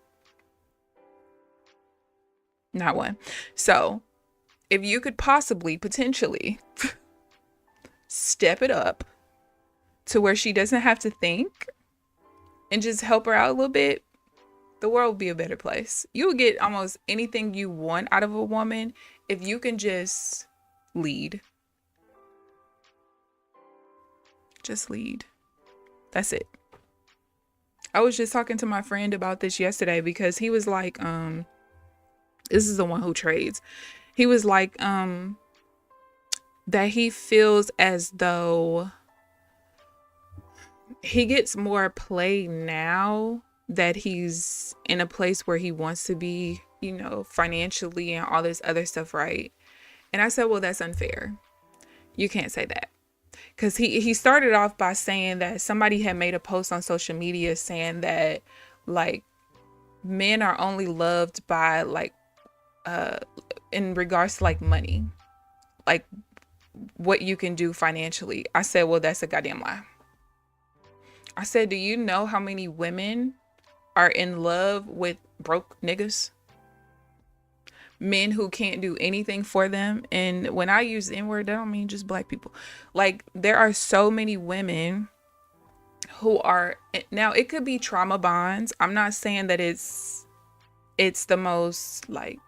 Not one. So, if you could possibly, potentially step it up to where she doesn't have to think and just help her out a little bit, the world would be a better place. You will get almost anything you want out of a woman if you can just lead. Just lead. That's it. I was just talking to my friend about this yesterday because he was like, this is the one who trades. He was like, that he feels as though he gets more play now that he's in a place where he wants to be, you know, financially and all this other stuff, right? And I said, well, that's unfair. You can't say that. Because he started off by saying that somebody had made a post on social media saying that, like, men are only loved by, like, in regards to, like, money. Like, what you can do financially. I said, well, that's a goddamn lie. I said, do you know how many women are in love with broke niggas? Men who can't do anything for them. And when I use the N-word, that don't mean just black people. Like, there are so many women who are, now it could be trauma bonds. I'm not saying that it's the most, like,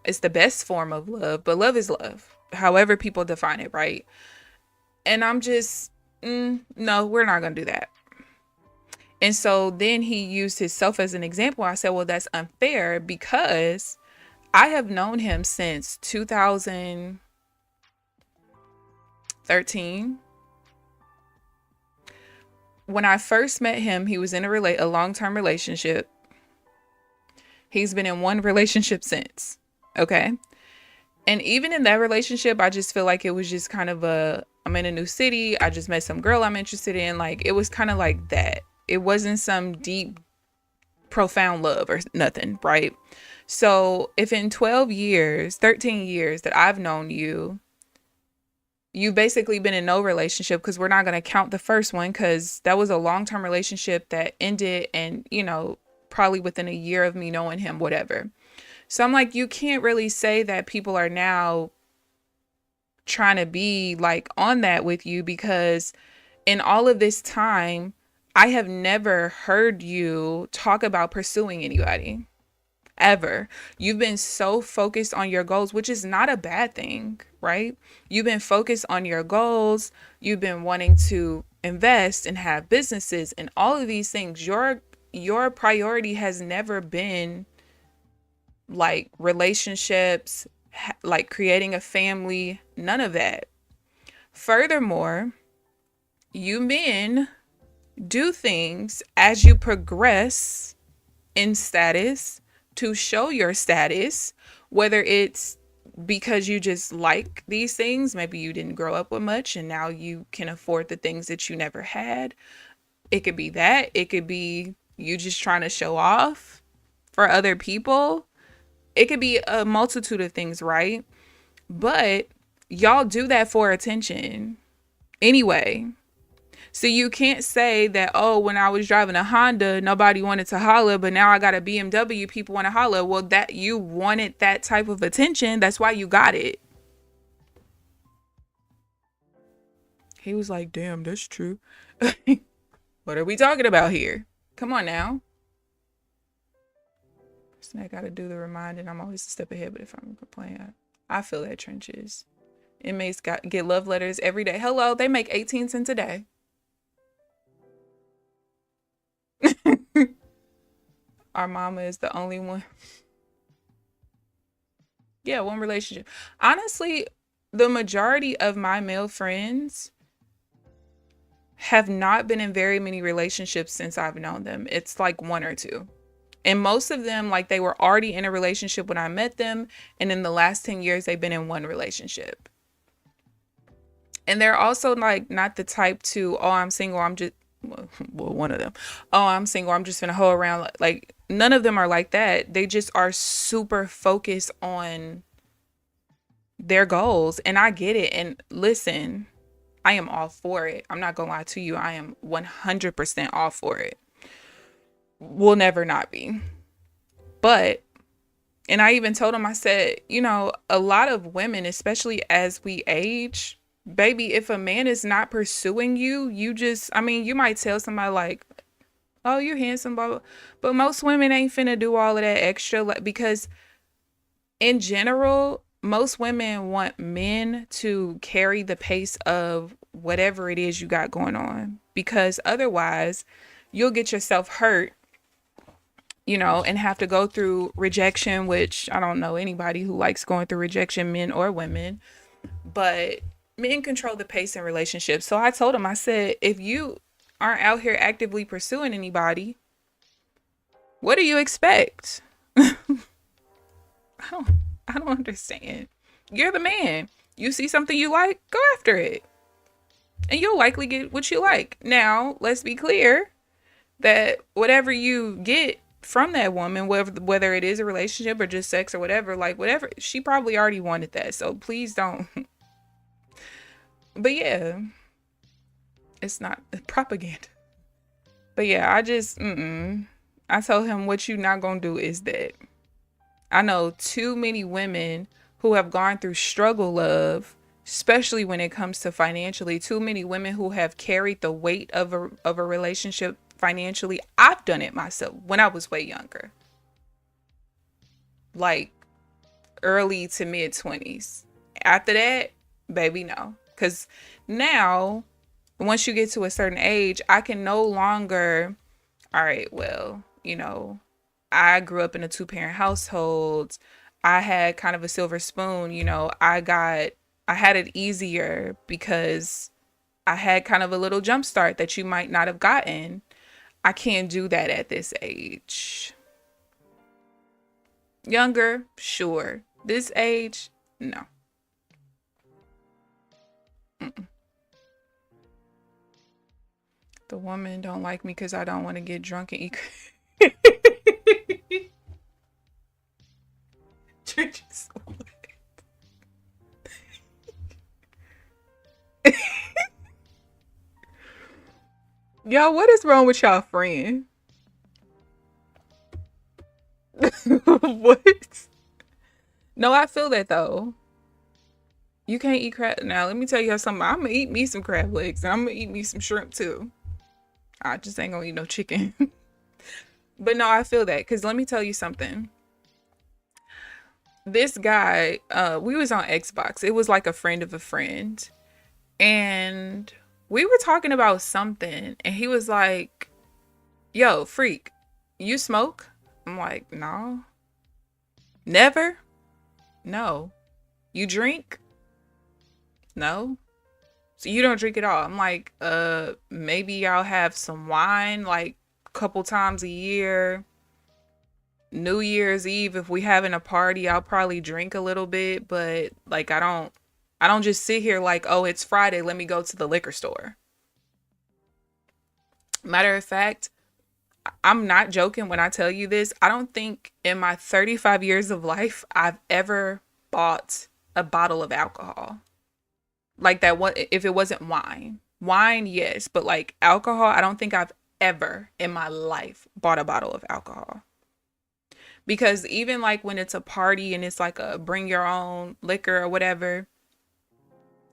it's the best form of love, but love is love, however people define it, right? And I'm just, no, we're not gonna do that. And so then he used himself as an example. I said, well, that's unfair because I have known him since 2013. When I first met him, he was in a long-term relationship. He's been in one relationship since. Okay. And even in that relationship, I just feel like it was just kind of I'm in a new city. I just met some girl I'm interested in. Like, it was kind of like that. It wasn't some deep, profound love or nothing, right? So if in 13 years that I've known you, you've basically been in no relationship, because we're not going to count the first one because that was a long-term relationship that ended and, you know, probably within a year of me knowing him, whatever. So I'm like, you can't really say that people are now trying to be like on that with you, because in all of this time, I have never heard you talk about pursuing anybody, ever. You've been so focused on your goals, which is not a bad thing, right? You've been focused on your goals. You've been wanting to invest and have businesses and all of these things. Your priority has never been like relationships, like creating a family, none of that. Furthermore, you men do things as you progress in status to show your status, whether it's because you just like these things, maybe you didn't grow up with much and now you can afford the things that you never had. It could be that. It could be you just trying to show off for other people. It could be a multitude of things, right? But y'all do that for attention anyway. So you can't say that, oh, when I was driving a Honda, nobody wanted to holler, but now I got a BMW, people want to holler. Well, that you wanted that type of attention. That's why you got it. He was like, damn, that's true. What are we talking about here? Come on now. I got to do the reminding. I'm always a step ahead, but if I'm complaining, I feel that trenches. Inmates get love letters every day. Hello, they make 18 cents a day. Our mama is the only one. Yeah, one relationship. Honestly, the majority of my male friends have not been in very many relationships since I've known them. It's like one or two. And most of them, like, they were already in a relationship when I met them. And in the last 10 years, they've been in one relationship. And they're also like not the type to, oh, I'm single, I'm just, well, one of them, oh, I'm single, I'm just gonna hoe around. Like, none of them are like that. They just are super focused on their goals. And I get it. And listen, I am all for it. I'm not gonna lie to you. I am 100% all for it. Will never not be. But, and I even told him, I said, you know, a lot of women, especially as we age, baby, if a man is not pursuing you, you just, I mean, you might tell somebody like, oh, you're handsome, blah, blah. But most women ain't finna do all of that extra, because in general, most women want men to carry the pace of whatever it is you got going on, because otherwise you'll get yourself hurt, you know, and have to go through rejection, which I don't know anybody who likes going through rejection, men or women, but men control the pace in relationships. So I told him, I said, if you aren't out here actively pursuing anybody, what do you expect? I don't understand. You're the man. You see something you like, go after it. And you'll likely get what you like. Now, let's be clear that whatever you get from that woman, whether it is a relationship or just sex or whatever, like whatever, she probably already wanted that. So please don't. But yeah, it's not propaganda. But yeah, I just, I told him, what you not gonna do is that. I know too many women who have gone through struggle love, especially when it comes to financially. Too many women who have carried the weight of a relationship financially. I've done it myself when I was way younger, like early to mid 20s. After that, baby, no. Because now, once you get to a certain age, I can no longer, all right, well, you know, I grew up in a 2-parent household. I had kind of a silver spoon, you know, I had it easier because I had kind of a little jump start that you might not have gotten. I can't do that at this age. Younger, sure. This age, no. The woman don't like me because I don't want to get drunk and eat. Y'all, what is wrong with y'all friend? What? No, I feel that though. You can't eat crab. Now, let me tell you something. I'm gonna eat me some crab legs and I'm gonna eat me some shrimp too. I just ain't gonna eat no chicken. But no, I feel that, because let me tell you something. This guy, we was on Xbox. It was like a friend of a friend. And we were talking about something. And he was like, yo, freak, you smoke? I'm like, no. Never? No. You drink? No. So you don't drink at all? I'm like, maybe I'll have some wine like a couple times a year. New Year's Eve, if we having a party, I'll probably drink a little bit, but like I don't just sit here like, oh, it's Friday, let me go to the liquor store. Matter of fact, I'm not joking when I tell you this. I don't think in my 35 years of life I've ever bought a bottle of alcohol. Like that one, if it wasn't wine. Wine, yes, but like alcohol, I don't think I've ever in my life bought a bottle of alcohol. Because even like when it's a party and it's like a bring your own liquor or whatever,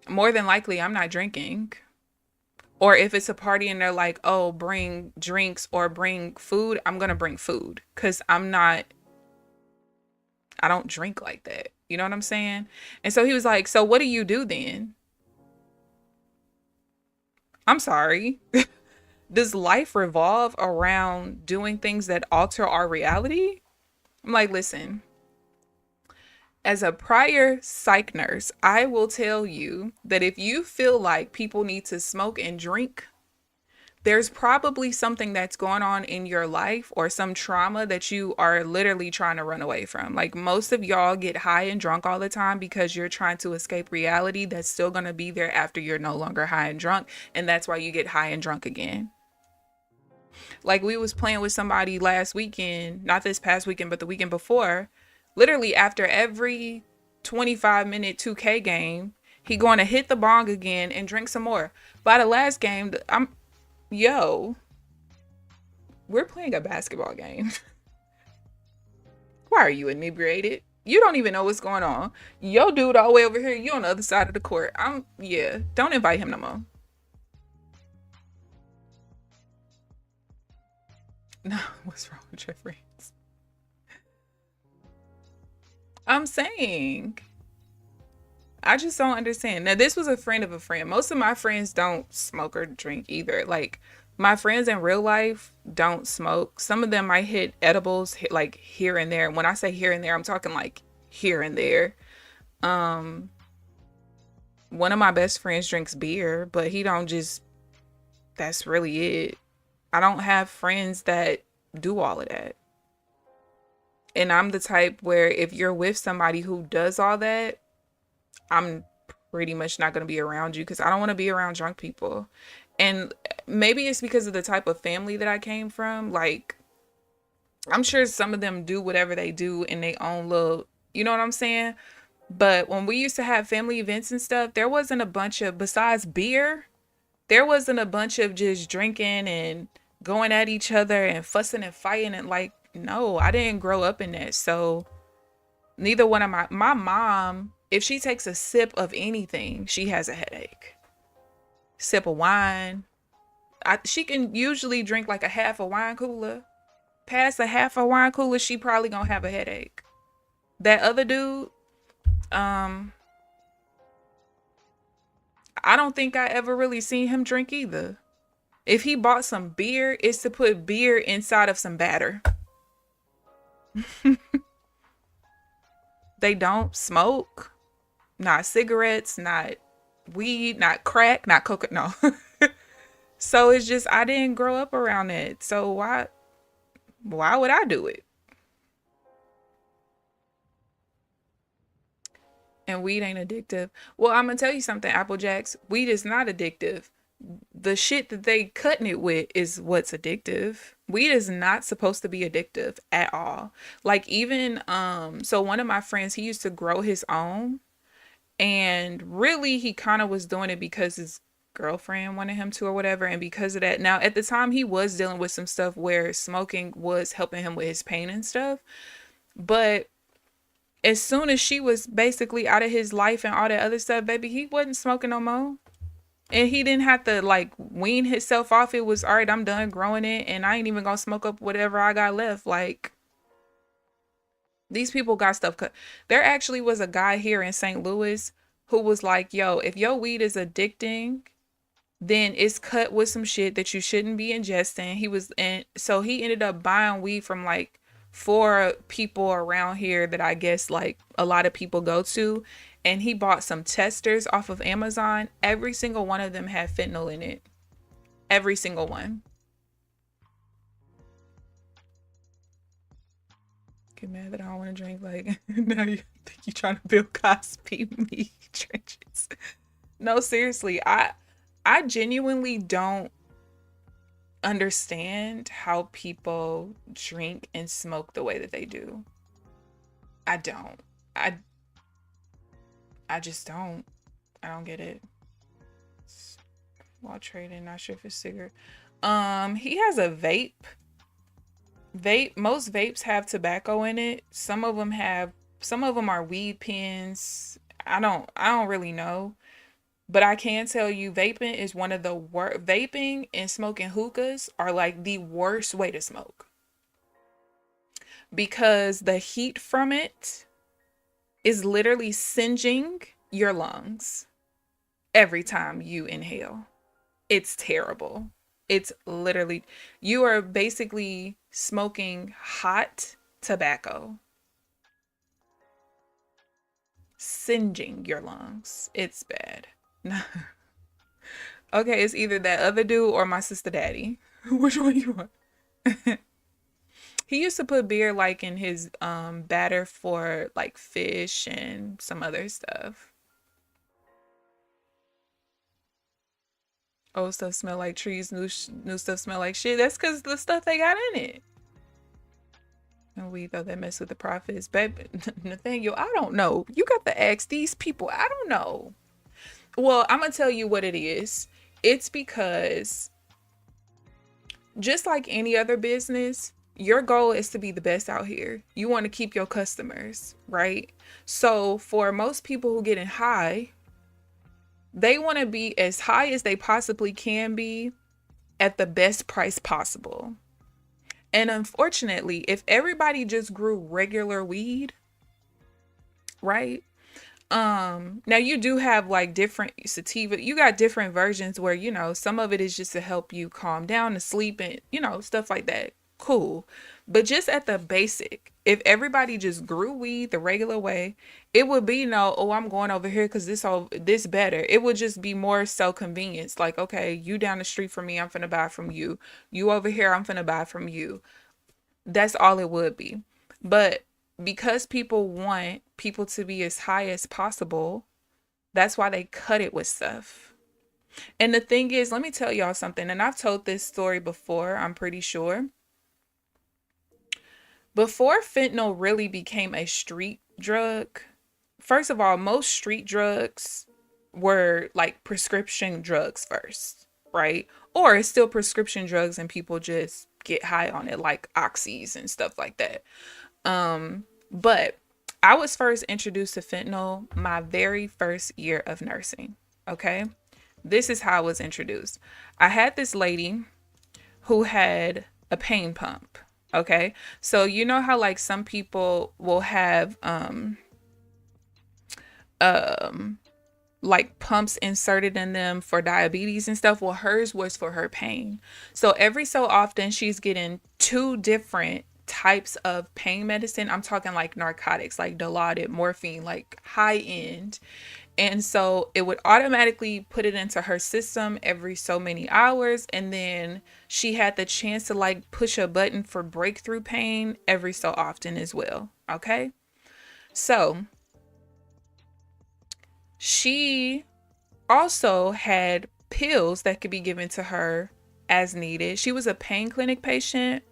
more than likely I'm not drinking. Or if it's a party and they're like, oh, bring drinks or bring food, I'm going to bring food because I don't drink like that. You know what I'm saying? And so he was like, so what do you do then? I'm sorry. Does life revolve around doing things that alter our reality? I'm like, listen, as a prior psych nurse, I will tell you that if you feel like people need to smoke and drink, there's probably something that's going on in your life or some trauma that you are literally trying to run away from. Like most of y'all get high and drunk all the time because you're trying to escape reality that's still going to be there after you're no longer high and drunk. And that's why you get high and drunk again. Like we was playing with somebody last weekend, not this past weekend, but the weekend before. Literally after every 25-minute 2K game, he going to hit the bong again and drink some more. By the last game, yo, we're playing a basketball game. Why are you inebriated? You don't even know what's going on. Yo, dude, all the way over here, you on the other side of the court. Yeah, don't invite him no more. No, what's wrong with your friends? I'm saying, I just don't understand. Now, this was a friend of a friend. Most of my friends don't smoke or drink either. Like, my friends in real life don't smoke. Some of them might hit edibles like here and there. When I say here and there, I'm talking like here and there. Um, one of my best friends drinks beer, but he don't just, that's really it. I don't have friends that do all of that. And I'm the type where if you're with somebody who does all that, I'm pretty much not going to be around you because I don't want to be around drunk people. And maybe it's because of the type of family that I came from. Like, I'm sure some of them do whatever they do in their own little, you know what I'm saying? But when we used to have family events and stuff, there wasn't a bunch of, besides beer, there wasn't a bunch of just drinking and going at each other and fussing and fighting. And like, no, I didn't grow up in that. So neither one of my mom, if she takes a sip of anything, she has a headache. Sip of wine. She can usually drink like a half a wine cooler. Past a half a wine cooler, she probably gonna have a headache. That other dude, I don't think I ever really seen him drink either. If he bought some beer, it's to put beer inside of some batter. They don't smoke. Not cigarettes, not weed, not crack, not coca. No. So it's just I didn't grow up around it. So why would I do it? And weed ain't addictive. Well, I'm gonna tell you something, Apple Jacks. Weed is not addictive. The shit that they cutting it with is what's addictive. Weed is not supposed to be addictive at all. Like even so one of my friends, he used to grow his own, and really he kind of was doing it because his girlfriend wanted him to or whatever, and because of that. Now at the time he was dealing with some stuff where smoking was helping him with his pain and stuff, but as soon as she was basically out of his life and all that other stuff, baby, he wasn't smoking no more. And he didn't have to like wean himself off. It was all right, I'm done growing it and I ain't even gonna smoke up whatever I got left. Like, these people got stuff cut. There actually was a guy here in St. Louis who was like, yo, if your weed is addicting, then it's cut with some shit that you shouldn't be ingesting. And so he ended up buying weed from like 4 people around here that I guess like a lot of people go to. And he bought some testers off of Amazon. Every single one of them had fentanyl in it. Every single one. Get mad that I don't want to drink. Like, now you think you're trying to build Cosby me trenches. No, seriously. I genuinely don't. understand how people drink and smoke the way that they do. I don't. I I just don't. I don't get it. While trading, not sure if it's cigarette. He has a vape. Most vapes have tobacco in it. Some of them are weed pens. I don't really know. But I can tell you vaping is one of the worst. Vaping and smoking hookahs are like the worst way to smoke because the heat from it is literally singeing your lungs every time you inhale. It's terrible. It's literally, you are basically smoking hot tobacco, singeing your lungs. It's bad. Okay, it's either that other dude or my sister daddy. Which one you want? He used to put beer like in his batter for like fish and some other stuff. Old stuff smell like trees, new stuff smell like shit. That's because the stuff they got in it. And we thought that mess with the profits. Baby, Nathaniel, I don't know. You got to ask these people. I don't know. Well, I'm going to tell you what it is. It's because just like any other business, your goal is to be the best out here. You want to keep your customers, right? So for most people who get in high, they want to be as high as they possibly can be at the best price possible. And unfortunately, if everybody just grew regular weed, right? Now you do have like different sativa, you got different versions where, you know, some of it is just to help you calm down to sleep and, you know, stuff like that. Cool. But just at the basic, if everybody just grew weed the regular way, it would be no, oh, I'm going over here because this better. It would just be more so convenience. Like, okay, you down the street from me, I'm finna buy from you. You over here, I'm finna buy from you. That's all it would be. But because people want people to be as high as possible, that's why they cut it with stuff. And the thing is, let me tell y'all something, and I've told this story before, I'm pretty sure. Before fentanyl really became a street drug, first of all, most street drugs were like prescription drugs first, right? Or it's still prescription drugs and people just get high on it, like oxys and stuff like that. But I was first introduced to fentanyl my very first year of nursing. Okay. This is how I was introduced. I had this lady who had a pain pump. Okay. So you know how like some people will have, like pumps inserted in them for diabetes and stuff. Well, hers was for her pain. So every so often she's getting two different types of pain medicine. I'm talking like narcotics, like Dilaudid, morphine, like high end. And so it would automatically put it into her system every so many hours. And then she had the chance to like push a button for breakthrough pain every so often as well. Okay. So she also had pills that could be given to her as needed. She was a pain clinic patient.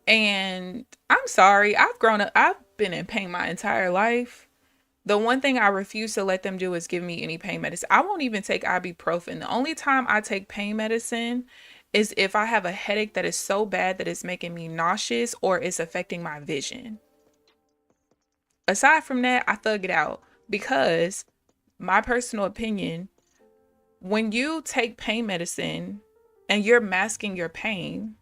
And I'm sorry, I've been in pain my entire life. The one thing I refuse to let them do is give me any pain medicine. I won't even take ibuprofen. The only time I take pain medicine is if I have a headache that is so bad that it's making me nauseous or it's affecting my vision. Aside from that, I thug it out because my personal opinion, when you take pain medicine and you're masking your pain,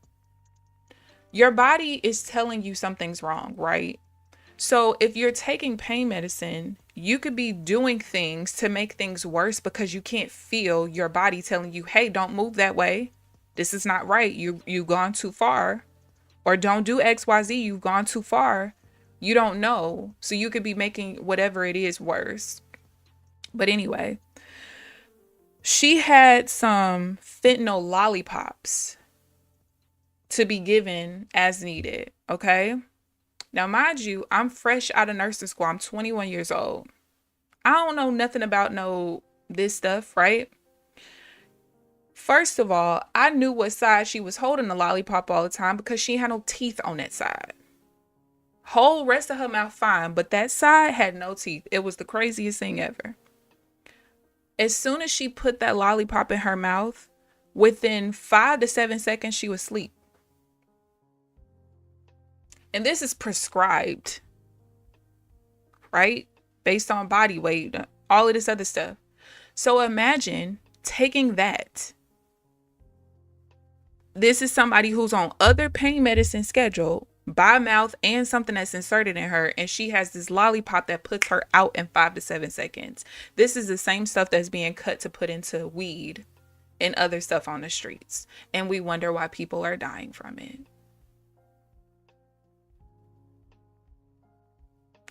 your body is telling you something's wrong, right? So if you're taking pain medicine, you could be doing things to make things worse because you can't feel your body telling you, hey, don't move that way. This is not right. You've gone too far. Or don't do XYZ. You've gone too far. You don't know. So you could be making whatever it is worse. But anyway, she had some fentanyl lollipops to be given as needed. Okay. Now, mind you, I'm fresh out of nursing school. I'm 21 years old. I don't know nothing about this stuff, right? First of all, I knew what side she was holding the lollipop all the time because she had no teeth on that side. Whole rest of her mouth fine, but that side had no teeth. It was the craziest thing ever. As soon as she put that lollipop in her mouth, within 5 to 7 seconds, she was asleep. And this is prescribed, right? Based on body weight, all of this other stuff. So imagine taking that. This is somebody who's on other pain medicine schedule, by mouth and something that's inserted in her, and she has this lollipop that puts her out in 5 to 7 seconds. This is the same stuff that's being cut to put into weed and other stuff on the streets. And we wonder why people are dying from it.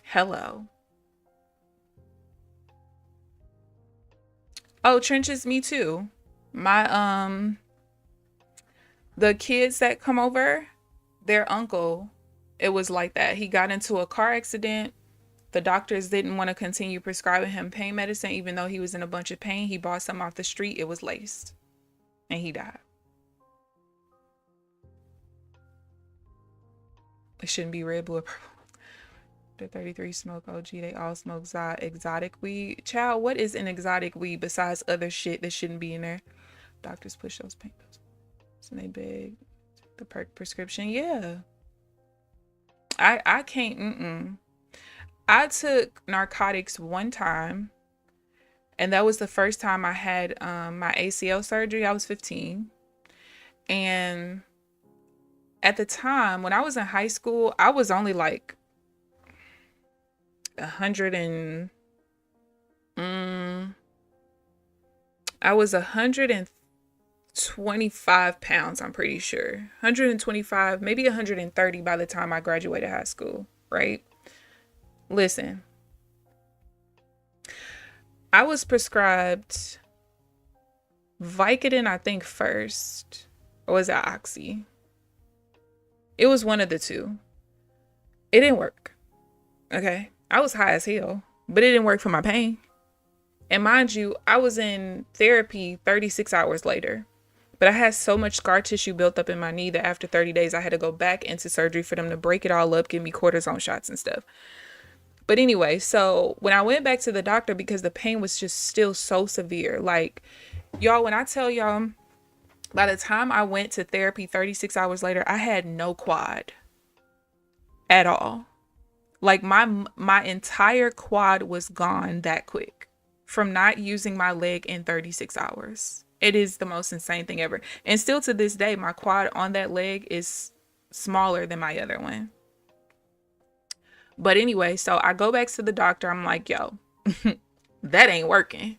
Hello. Oh, trenches, me too. My the kids that come over, their uncle, it was like that. He got into a car accident. The doctors didn't want to continue prescribing him pain medicine, even though he was in a bunch of pain. He bought some off the street. It was laced. And he died. It shouldn't be red, blue, or purple. The 33 smoke OG. They all smoke exotic weed. Child, what is an exotic weed besides other shit that shouldn't be in there? Doctors push those pain pills. So they beg the perk prescription. Yeah. I can't. I took narcotics one time, and that was the first time I had my ACL surgery. I was 15. And at the time, when I was in high school, I was only like 125 pounds, I'm pretty sure. 125, maybe 130 by the time I graduated high school, right? Listen, I was prescribed Vicodin, I think, first. Or was that Oxy? It was one of the two. It didn't work. Okay. I was high as hell, but it didn't work for my pain. And mind you, I was in therapy 36 hours later. But I had so much scar tissue built up in my knee that after 30 days, I had to go back into surgery for them to break it all up, give me cortisone shots and stuff. But anyway, so when I went back to the doctor, because the pain was just still so severe, like, y'all, when I tell y'all, by the time I went to therapy 36 hours later, I had no quad at all. Like my entire quad was gone that quick from not using my leg in 36 hours. It is the most insane thing ever. And still to this day, my quad on that leg is smaller than my other one. But anyway, so I go back to the doctor. I'm like, yo, that ain't working.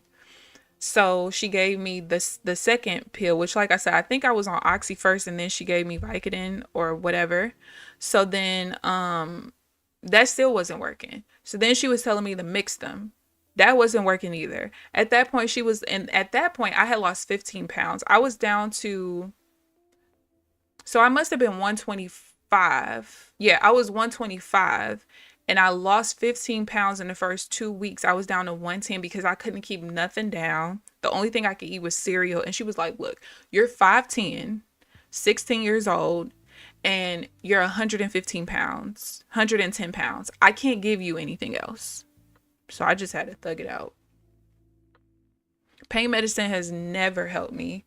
So she gave me the second pill, which, like I said, I think I was on Oxy first, and then she gave me Vicodin or whatever. So then that still wasn't working. So then she was telling me to mix them. That wasn't working either. At that point, I had lost 15 pounds. I was down to, so I must have been 125. Yeah, I was 125. And I lost 15 pounds in the first 2 weeks. I was down to 110 because I couldn't keep nothing down. The only thing I could eat was cereal. And she was like, look, you're 5'10", 16 years old, and you're 115 pounds, 110 pounds. I can't give you anything else. So I just had to thug it out. Pain medicine has never helped me,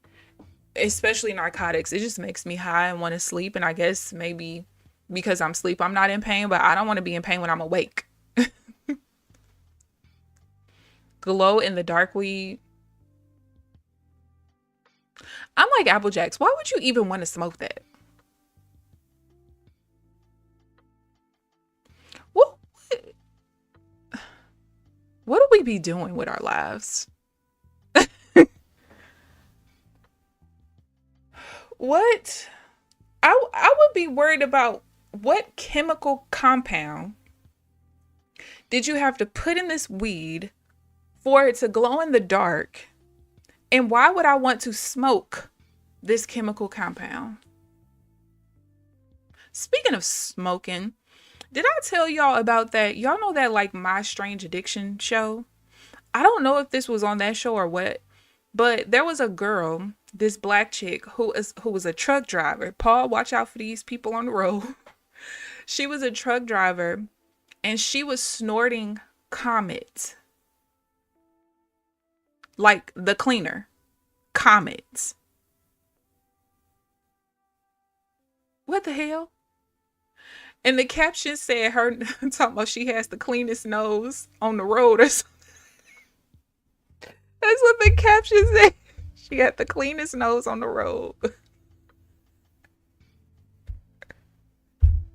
especially narcotics. It just makes me high and want to sleep. And I guess maybe because I'm asleep, I'm not in pain, but I don't want to be in pain when I'm awake. Glow in the dark weed. I'm like Apple Jacks. Why would you even want to smoke that? What do we be doing with our lives? What? I would be worried about what chemical compound did you have to put in this weed for it to glow in the dark? And why would I want to smoke this chemical compound? Speaking of smoking, did I tell y'all about that? Y'all know that like My Strange Addiction show? I don't know if this was on that show or what, but there was a girl. This black chick who was a truck driver. Paul, watch out for these people on the road. She was a truck driver and she was snorting Comet. Like the cleaner. Comets. What the hell? And the caption said her talking about she has the cleanest nose on the road or something. That's what the caption said. She got the cleanest nose on the road.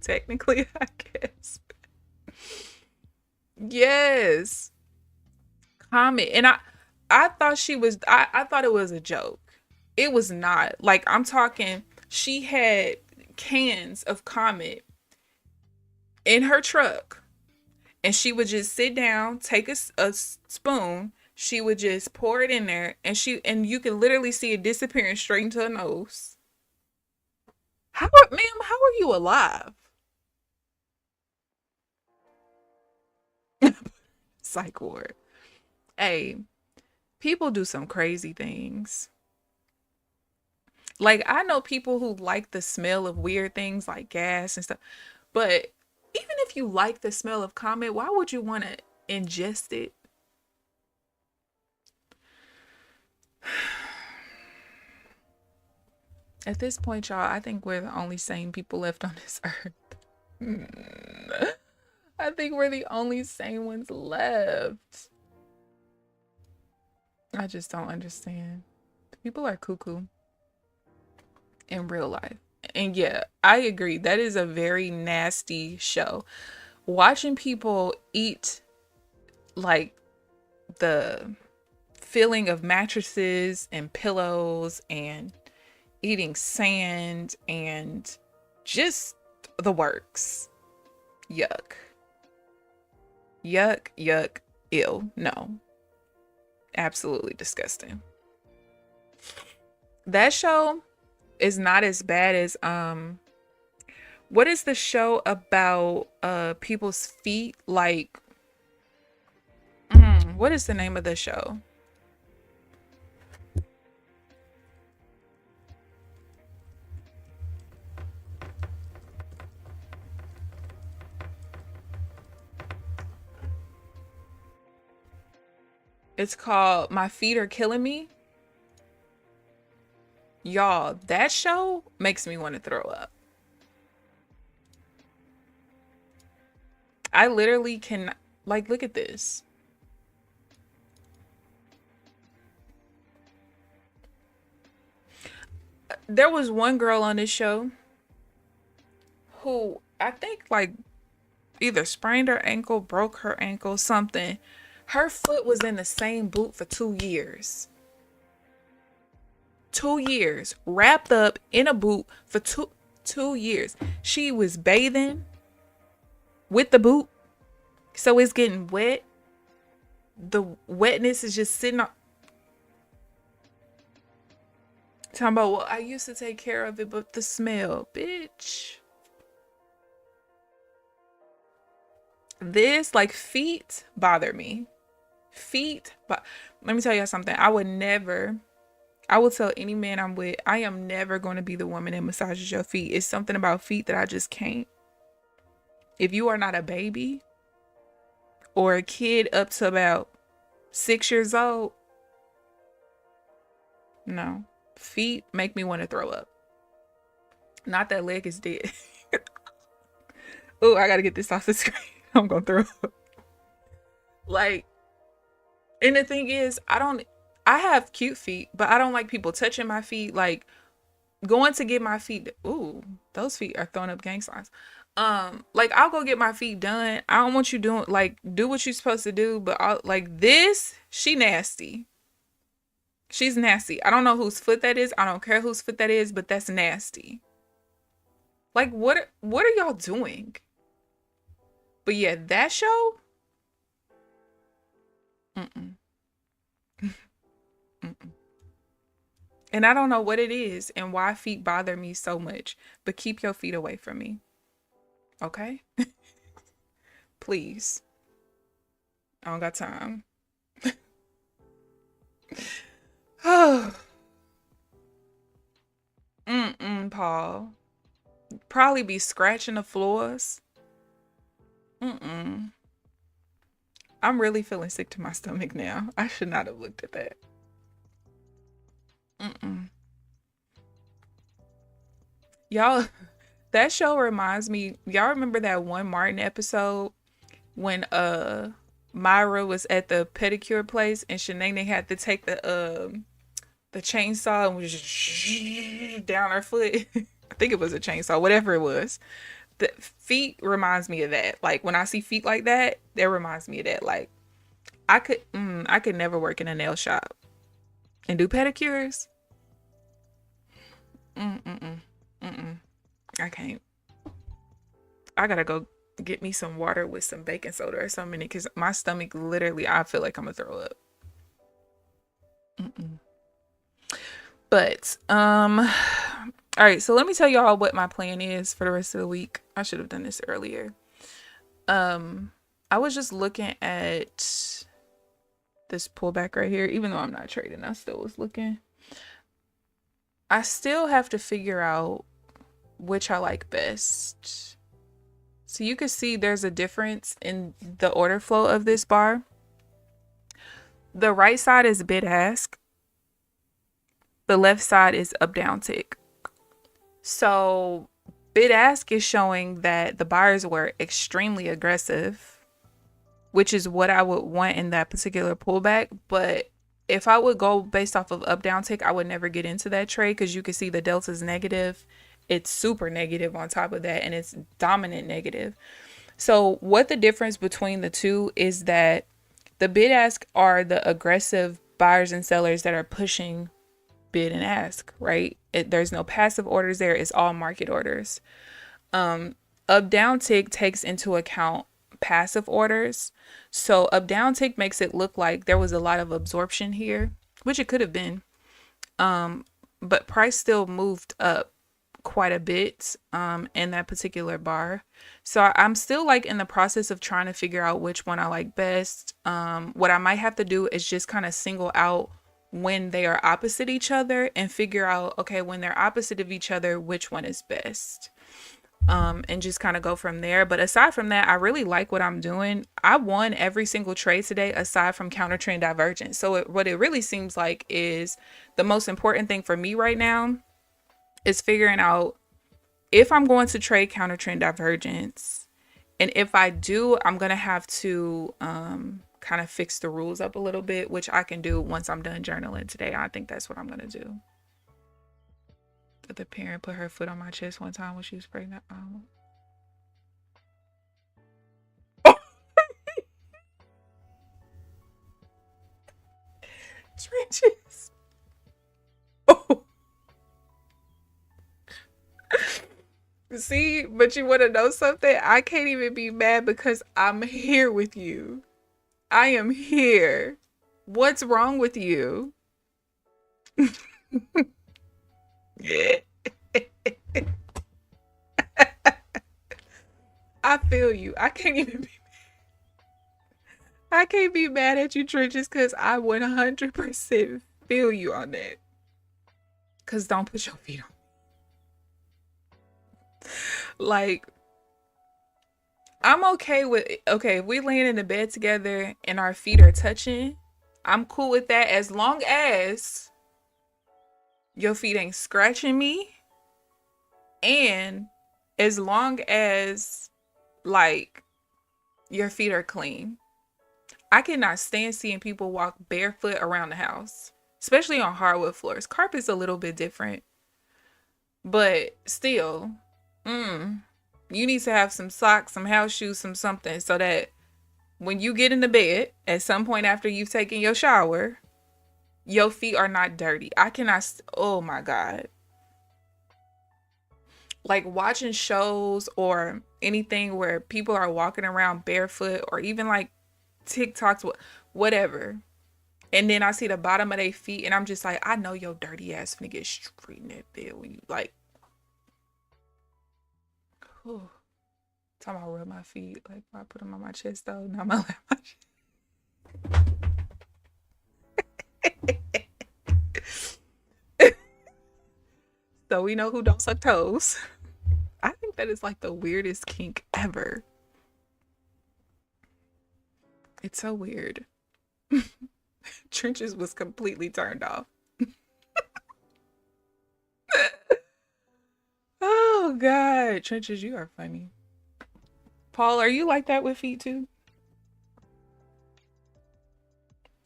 Technically, I guess. Yes. Comment. And I thought she was I thought it was a joke. It was not. Like I'm talking, she had cans of Comet in her truck. And she would just sit down, take a spoon, she would just pour it in there, and you can literally see it disappearing straight into her nose. Ma'am, how are you alive? Psych ward. Hey, people do some crazy things. Like I know people who like the smell of weird things like gas and stuff, but even if you like the smell of Comet, why would you want to ingest it? At this point, y'all, I think we're the only sane people left on this earth. I think we're the only sane ones left. I just don't understand. People are cuckoo in real life. And yeah, I agree. That is a very nasty show. Watching people eat like the feeling of mattresses and pillows and eating sand and just the works. Yuck. Yuck, yuck, ew. No. Absolutely disgusting. That show is not as bad as what is the show about people's feet? Like what is the name of the show? It's called My Feet Are Killing Me. Y'all, that show makes me want to throw up. I literally can, like, look at this. There was one girl on this show who I think like either sprained her ankle, broke her ankle, something. Her foot was in the same boot for 2 years. 2 years, wrapped up in a boot for two years. She was bathing with the boot, so it's getting wet. The wetness is just sitting on. Talking about, well, I used to take care of it, but the smell, bitch. This, like, feet bother me. Feet, but let me tell you something. I will tell any man I'm with, I am never going to be the woman that massages your feet. It's something about feet that I just can't. If you are not a baby or a kid up to about 6 years old, no. Feet make me want to throw up. Not that leg is dead. Oh, I gotta get this off the screen. I'm gonna throw up. Like, and the thing is, I have cute feet, but I don't like people touching my feet. Like, going to get my feet, ooh, those feet are throwing up gang signs. Like, I'll go get my feet done. I don't want you doing, like, do what you're supposed to do, but like this, she nasty. She's nasty. I don't know whose foot that is. I don't care whose foot that is, but that's nasty. Like, what are y'all doing? But yeah, that show, mm-mm. Mm-mm. And I don't know what it is and why feet bother me so much, but keep your feet away from me. Okay? Please. I don't got time. Oh. Paul. Probably be scratching the floors. I'm really feeling sick to my stomach now. I should not have looked at that. Y'all, that show reminds me, y'all remember that one Martin episode when Myra was at the pedicure place and Shanae had to take the chainsaw and was just down her foot. I think it was a chainsaw, whatever it was. The feet reminds me of that. Like when I see feet like that, that reminds me of that. Like I could never work in a nail shop and do pedicures. I can't. I gotta go get me some water with some baking soda or something because my stomach literally, I feel like I'm gonna throw up. But all right, so let me tell y'all what my plan is for the rest of the week. I should have done this earlier. I was just looking at this pullback right here, even though I'm not trading, I still was looking. I still have to figure out which I like best. So you can see there's a difference in the order flow of this bar. The right side is bid ask. The left side is up down tick. So bid ask is showing that the buyers were extremely aggressive, which is what I would want in that particular pullback. But if I would go based off of up down tick, I would never get into that trade because you can see the delta is negative. It's super negative on top of that, and it's dominant negative. So what the difference between the two is that the bid ask are the aggressive buyers and sellers that are pushing bid and ask, right? There's no passive orders there. It's all market orders. Up down tick takes into account passive orders. So up down tick makes it look like there was a lot of absorption here, which it could have been. But price still moved up quite a bit in that particular bar. So I'm still like in the process of trying to figure out which one I like best. What I might have to do is just kind of single out when they are opposite each other and figure out, okay, when they're opposite of each other, which one is best. And just kind of go from there. But aside from that, I really like what I'm doing. I won every single trade today aside from counter trend divergence. So what it really seems like is the most important thing for me right now is figuring out if I'm going to trade counter trend divergence. And if I do, I'm going to have to kind of fix the rules up a little bit, which I can do once I'm done journaling today. I think that's what I'm going to do. The parent put her foot on my chest one time when she was pregnant. Trenches. Oh. See, but you want to know something? I can't even be mad because I'm here with you. I am here. What's wrong with you? I feel you. I can't be mad at you, Trenches, because I 100% feel you on that. Because don't put your feet on. Like, I'm okay with, okay, if we laying in the bed together and our feet are touching, I'm cool with that as long as your feet ain't scratching me and as long as, like, your feet are clean. I cannot stand seeing people walk barefoot around the house, especially on hardwood floors. Carpet's a little bit different, but still, you need to have some socks, some house shoes, some something so that when you get in the bed at some point after you've taken your shower, your feet are not dirty. I cannot, oh my God. Like watching shows or anything where people are walking around barefoot or even like TikToks, whatever. And then I see the bottom of their feet and I'm just like, I know your dirty ass finna get straight in that bed when you like, whew. Time I rub my feet, like I put them on my chest though, not my lap. though. We know who don't suck toes. I think that is like the weirdest kink ever. It's so weird. Trenches was completely turned off. Oh God, Trenches, you are funny. Paul, are you like that with feet too?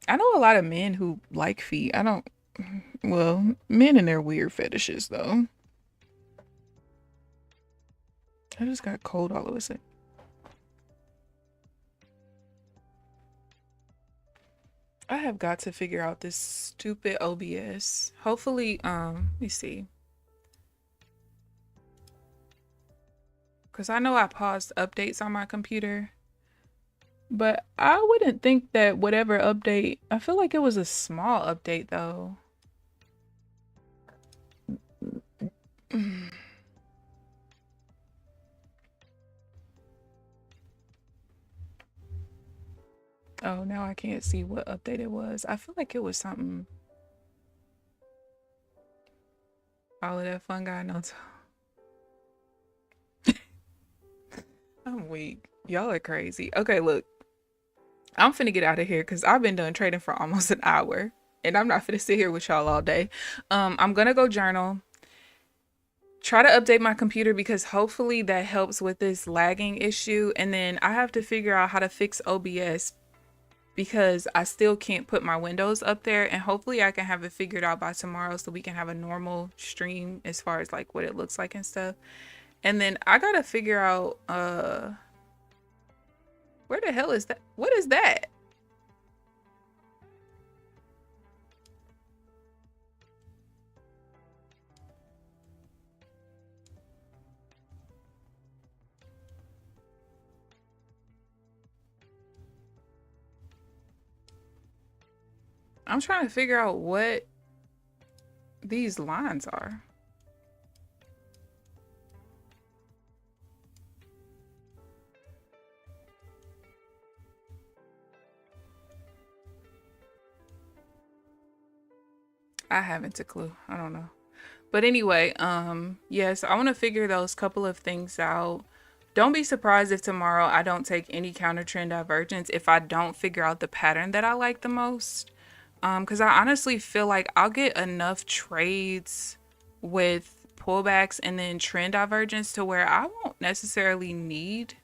I know a lot of men who like feet. I don't, well, men and their weird fetishes though. I just got cold all of a sudden. I have got to figure out this stupid OBS. Hopefully, let me see. Because I know I paused updates on my computer. But I wouldn't think that whatever update, I feel like it was a small update though. Oh, now I can't see what update it was. I feel like it was something. All of that fun guy knows. I'm weak. Y'all are crazy. Okay, look. I'm finna get out of here because I've been done trading for almost an hour. And I'm not finna sit here with y'all all day. I'm gonna go journal. Try to update my computer because hopefully that helps with this lagging issue. And then I have to figure out how to fix OBS because I still can't put my windows up there, and hopefully I can have it figured out by tomorrow so we can have a normal stream as far as like what it looks like and stuff. And then I gotta figure out where the hell is that? What is that? I'm trying to figure out what these lines are. I haven't a clue. I don't know. But anyway, yes, I want to figure those couple of things out. Don't be surprised if tomorrow I don't take any counter trend divergence if I don't figure out the pattern that I like the most. Because I honestly feel like I'll get enough trades with pullbacks and then trend divergence to where I won't necessarily need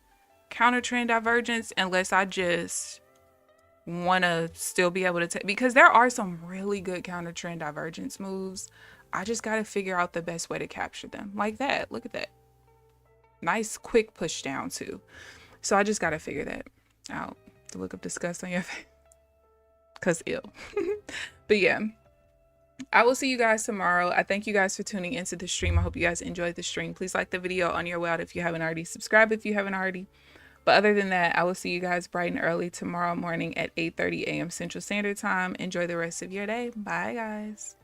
counter trend divergence unless I just want to still be able to take, because there are some really good counter trend divergence moves. I just got to figure out the best way to capture them. Like that. Look at that. Nice quick push down too. So I just got to figure that out. To look up disgust on your face. Cause ill. But yeah, I will see you guys tomorrow. I thank you guys for tuning into the stream. I hope you guys enjoyed the stream. Please like the video on your way out if you haven't already. Subscribe if you haven't already. But other than that, I will see you guys bright and early tomorrow morning at 8:30 a.m. Central Standard Time. Enjoy the rest of your day. Bye, guys.